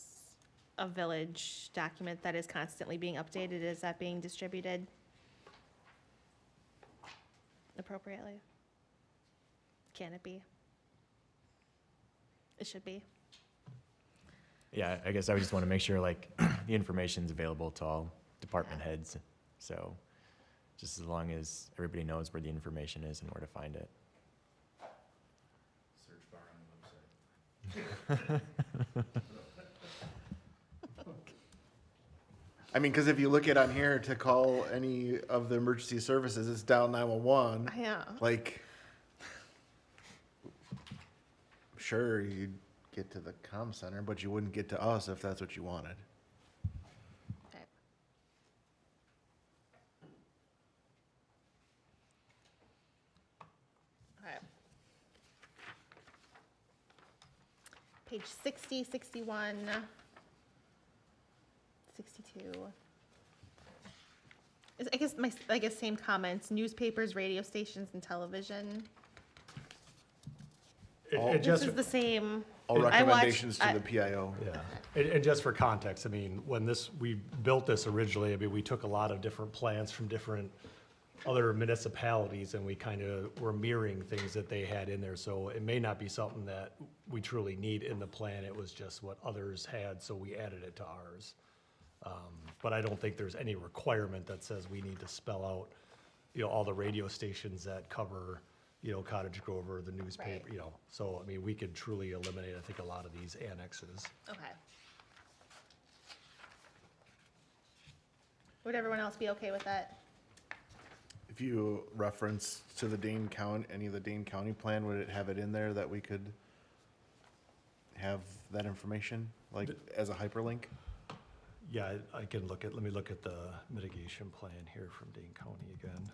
a village document that is constantly being updated, is that being distributed appropriately? Can it be? It should be. Yeah, I guess I would just want to make sure like the information's available to all department heads. So just as long as everybody knows where the information is and where to find it. Search bar on the website. I mean, because if you look at on here to call any of the emergency services, it's dial 911. Yeah. Like, sure, you'd get to the comm center, but you wouldn't get to us if that's what you wanted. Okay. Okay. Page 60, 61, 62. I guess same comments, newspapers, radio stations, and television. And This just, is the same. All I watched- recommendations to the PIO. yeah, and just for context, I mean, when we built this originally, I mean, we took a lot of different plans from different other municipalities, and we kind of were mirroring things that they had in there, so it may not be something that we truly need in the plan, it was just what others had, so we added it to ours. But I don't think there's any requirement that says we need to spell out, all the radio stations that cover, Cottage Grove or the newspaper, Right. So, I mean, we could truly eliminate, I think, a lot of these annexes. Okay. Would everyone else be okay with that? If you reference to the Dane County, any of the Dane County plan, would it have it in there that we could have that information, like as a hyperlink? Yeah, I can let me look at the mitigation plan here from Dane County again.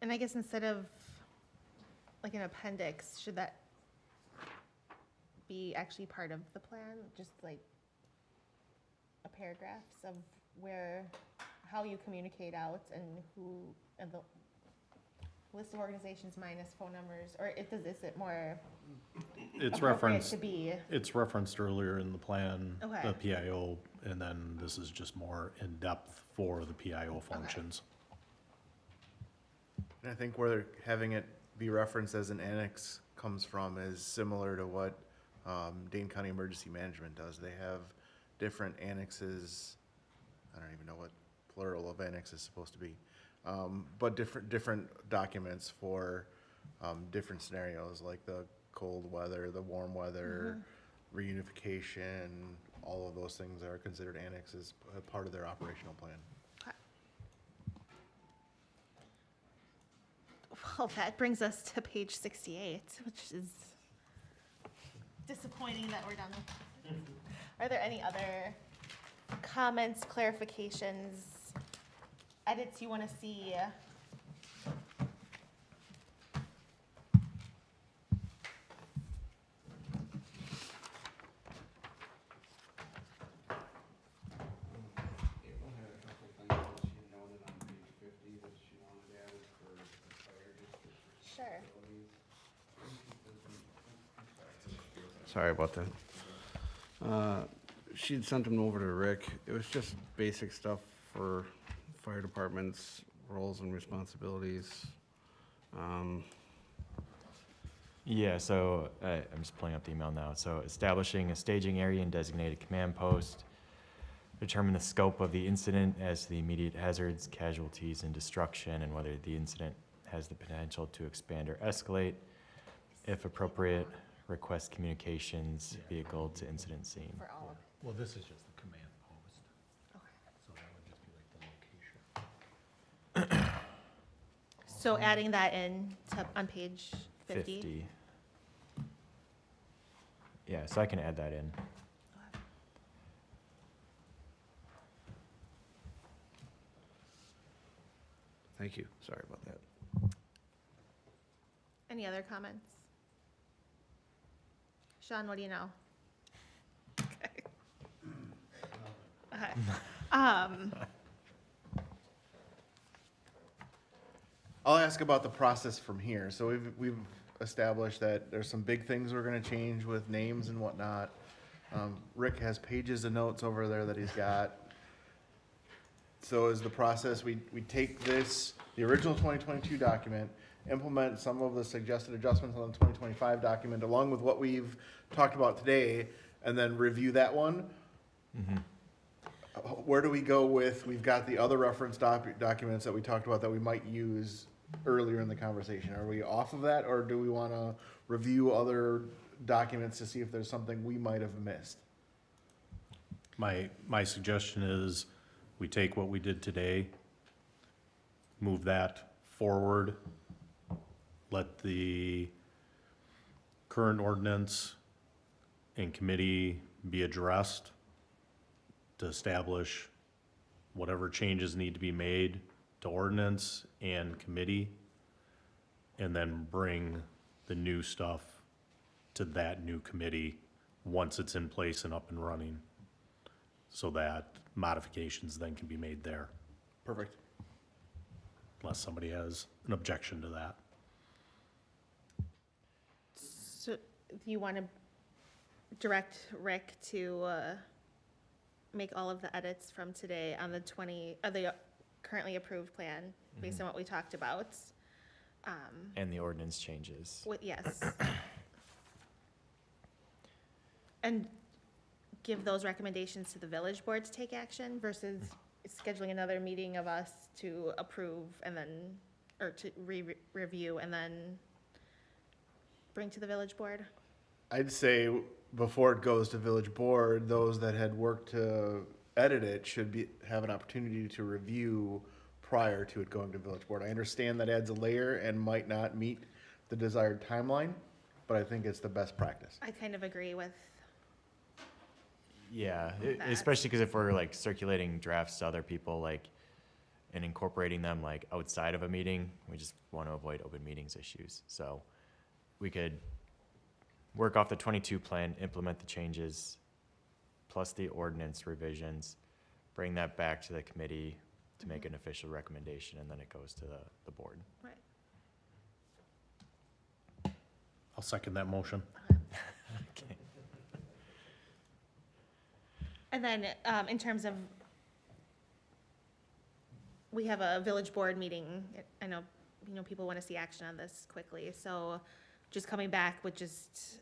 And I guess instead of like an appendix, should that be actually part of the plan? Just like a paragraphs of how you communicate out and who, and the list of organizations minus phone numbers, or is it more It's appropriate referenced, to be? it's referenced earlier in the plan, Okay. the PIO, and then this is just more in-depth for the PIO functions. And I think where they're having it be referenced as an annex comes from is similar to what Dane County Emergency Management does. They have different annexes. I don't even know what plural of annex is supposed to be, but different documents for different scenarios, like the cold weather, the warm weather, reunification. All of those things are considered annexes, part of their operational plan. Well, that brings us to page 68, which is disappointing that we're done. Are there any other comments, clarifications, edits you want to see? Sure. Sorry about that. She'd sent them over to Rick. It was just basic stuff for fire departments, roles and responsibilities. Yeah, so I'm just pulling up the email now. So establishing a staging area and designated command post. Determine the scope of the incident as to the immediate hazards, casualties, and destruction, and whether the incident has the potential to expand or escalate. If appropriate, request communications vehicle to incident scene. For all of Well, this is just the command post, it. Okay. so that would just be like the location. So adding that in on page 50? 50. Yeah, so I can add that in. Thank you. Sorry about that. Any other comments? Sean, what do you know? Okay. Okay. I'll ask about the process from here. So we've established that there's some big things we're gonna change with names and whatnot. Rick has pages of notes over there that he's got. So is the process, we take this, the original 2022 document, implement some of the suggested adjustments on the 2025 document, along with what we've talked about today, and then review that one? Where do we go with, we've got the other reference documents that we talked about that we might use earlier in the conversation. Are we off of that, or do we want to review other documents to see if there's something we might have missed? My suggestion is we take what we did today, move that forward, let the current ordinance and committee be addressed to establish whatever changes need to be made to ordinance and committee, and then bring the new stuff to that new committee once it's in place and up and running, so that modifications then can be made there, Perfect. unless somebody has an objection to that. So do you want to direct Rick to make all of the edits from today on the the currently approved plan based on what we talked about? And the ordinance changes. Yes. And give those recommendations to the village board to take action versus scheduling another meeting of us to approve and then, or to review and then bring to the village board? I'd say before it goes to village board, those that had worked to edit it should have an opportunity to review prior to it going to village board. I understand that adds a layer and might not meet the desired timeline, but I think it's the best practice. I kind of agree with, Yeah, that. especially because if we're like circulating drafts to other people, like, and incorporating them like outside of a meeting, we just want to avoid open meetings issues. So we could work off the 22 plan, implement the changes, plus the ordinance revisions, bring that back to the committee to make an official recommendation, and then it goes to the board. right. I'll second that motion. Okay. And then, in terms of, we have a village board meeting. I know, people want to see action on this quickly, so just coming back with just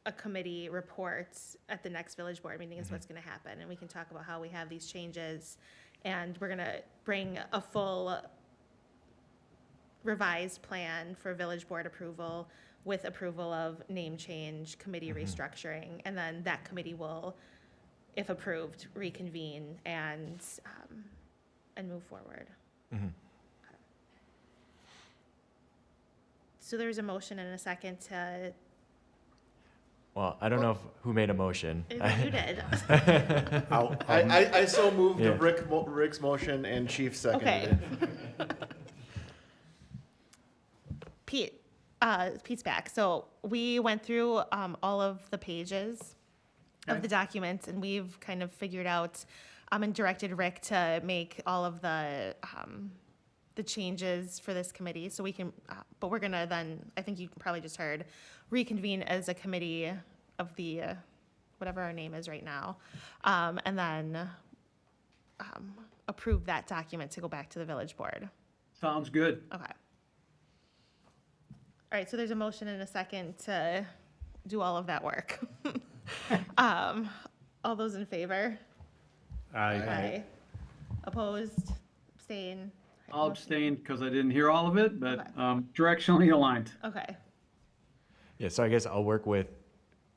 a committee report at the next village board meeting is what's going to happen, and we can talk about how we have these changes, and we're going to bring a full revised plan for village board approval with approval of name change, committee restructuring, and then that committee will, if approved, reconvene and move forward. So there's a motion and a second to, Well, I don't know who made a motion. you did. I so moved Yeah. Rick's motion and Chief seconded it. Pete's back. So we went through all of the pages of the documents, and we've kind of figured out and directed Rick to make all of the changes for this committee. So we can, but we're gonna then, I think you probably just heard, reconvene as a committee of the whatever our name is right now, and then approve that document to go back to the village board. Sounds good. Okay. All right, so there's a motion and a second to do all of that work. All those in favor? Aye. Opposed? Abstain? I'll abstain because I didn't hear all of it, but Okay. directionally aligned. Okay, Yeah, so I guess I'll work with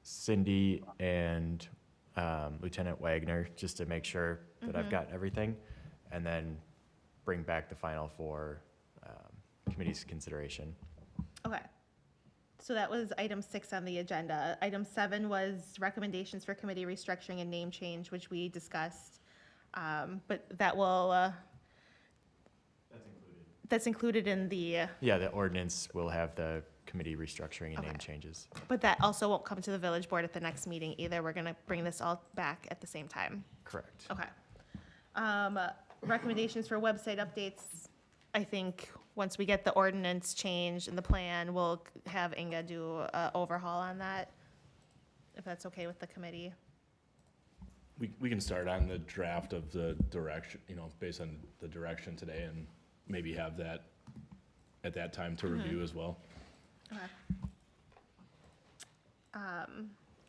Cindy and Lieutenant Wagner just to make sure that I've got everything, and then bring back the final for committee's consideration. okay. So that was item 6 on the agenda. Item 7 was recommendations for committee restructuring and name change, which we discussed. But that will, that's included in the, Yeah, the ordinance will have the committee restructuring and name Okay. changes. but that also won't come to the village board at the next meeting either. We're gonna bring this all back at the same time. Correct. Okay. Recommendations for website updates, I think once we get the ordinance changed and the plan, we'll have Inga do a overhaul on that, if that's okay with the committee. We can start on the draft of the direction, based on the direction today, and maybe have that at that time to review as well. Okay.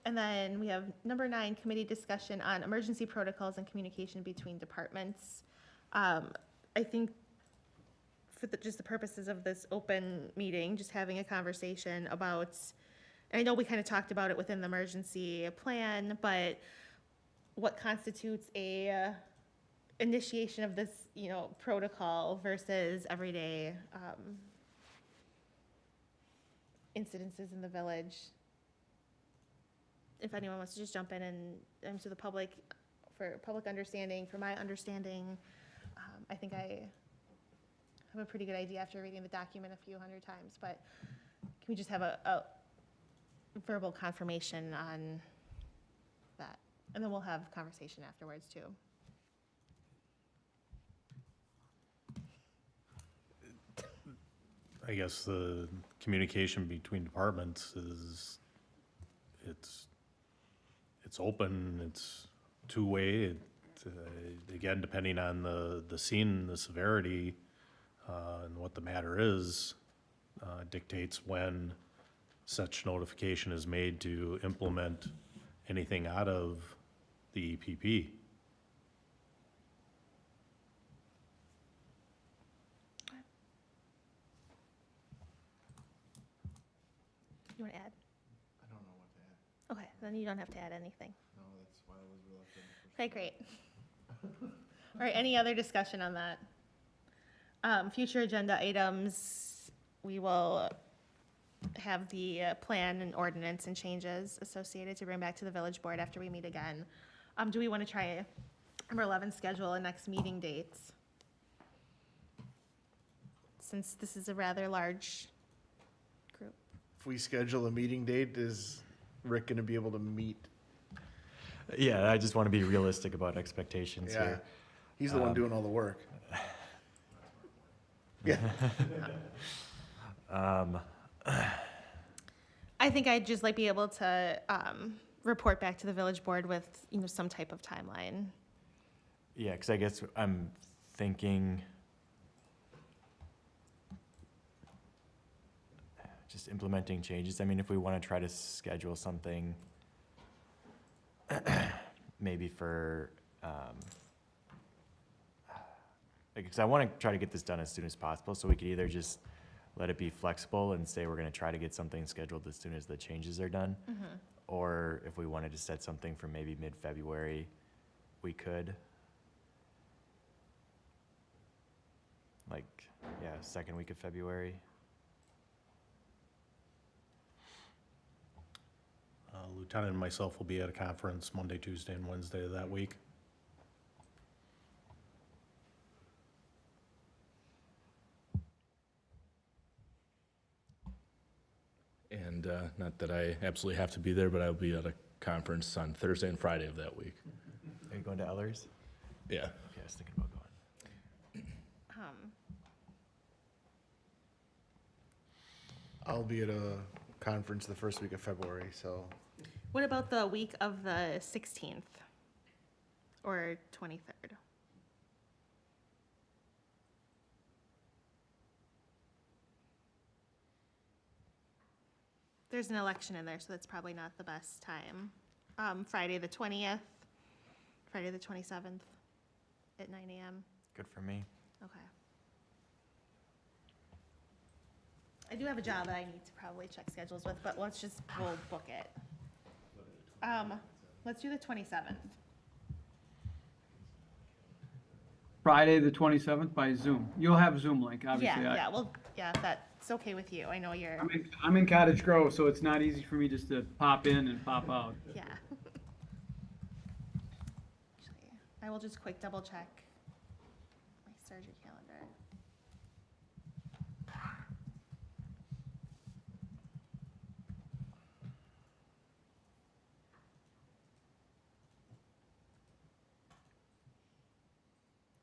And then we have number 9, committee discussion on emergency protocols and communication between departments. I think for just the purposes of this open meeting, just having a conversation about, and I know we kind of talked about it within the emergency plan, but what constitutes a initiation of this, protocol versus everyday incidences in the village. If anyone wants to just jump in and to the public, for public understanding, for my understanding, I think I have a pretty good idea after reading the document a few hundred times, but can we just have a verbal confirmation on that? And then we'll have conversation afterwards too. I guess the communication between departments is, it's open, it's two-way. Again, depending on the scene, the severity, and what the matter is, dictates when such notification is made to implement anything out of the EPP. You want to add? I don't know what to add. Okay, then you don't have to add anything. No, that's why I was reluctant. Okay, great. All right, any other discussion on that? Future agenda items, we will have the plan and ordinance and changes associated to bring back to the village board after we meet again. Do we want to try, number 11, schedule a next meeting dates? Since this is a rather large group. If we schedule a meeting date, is Rick gonna be able to meet? Yeah, I just want to be realistic about expectations Yeah, here. he's the one doing all the work. Yeah. I think I'd just be able to report back to the village board with, some type of timeline. Yeah, because I guess I'm thinking just implementing changes. I mean, if we want to try to schedule something maybe for, because I want to try to get this done as soon as possible, so we could either just let it be flexible and say we're going to try to get something scheduled as soon as the changes are done. Or if we wanted to set something for maybe mid-February, we could. Second week of February. Lieutenant and myself will be at a conference Monday, Tuesday, and Wednesday of that week. And not that I absolutely have to be there, but I'll be at a conference on Thursday and Friday of that week. Are you going to Ellers? Yeah. Okay, I was thinking about going. I'll be at a conference the first week of February, so What about the week of the 16th or 23rd? There's an election in there, so that's probably not the best time. Friday the 20th, Friday the 27th at 9 a.m. Good for me. Okay. I do have a job that I need to probably check schedules with, but we'll book it. Let's do the 27th. Friday, the 27th by Zoom. You'll have Zoom link, obviously. If that's okay with you. I know you're, I'm in Cottage Grove, so it's not easy for me just to pop in and pop out. yeah. Actually, I will just quick double check my surgery calendar.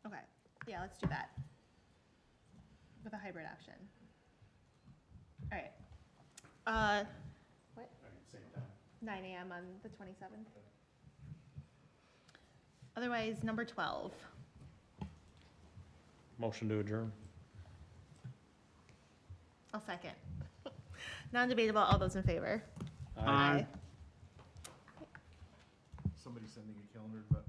Okay, yeah, let's do that. with a hybrid option. All right. What? 9 a.m. on the 27th. Otherwise, number 12. Motion to adjourn. I'll second. Non-debatable, all those in favor? Aye. Somebody sending a calendar, but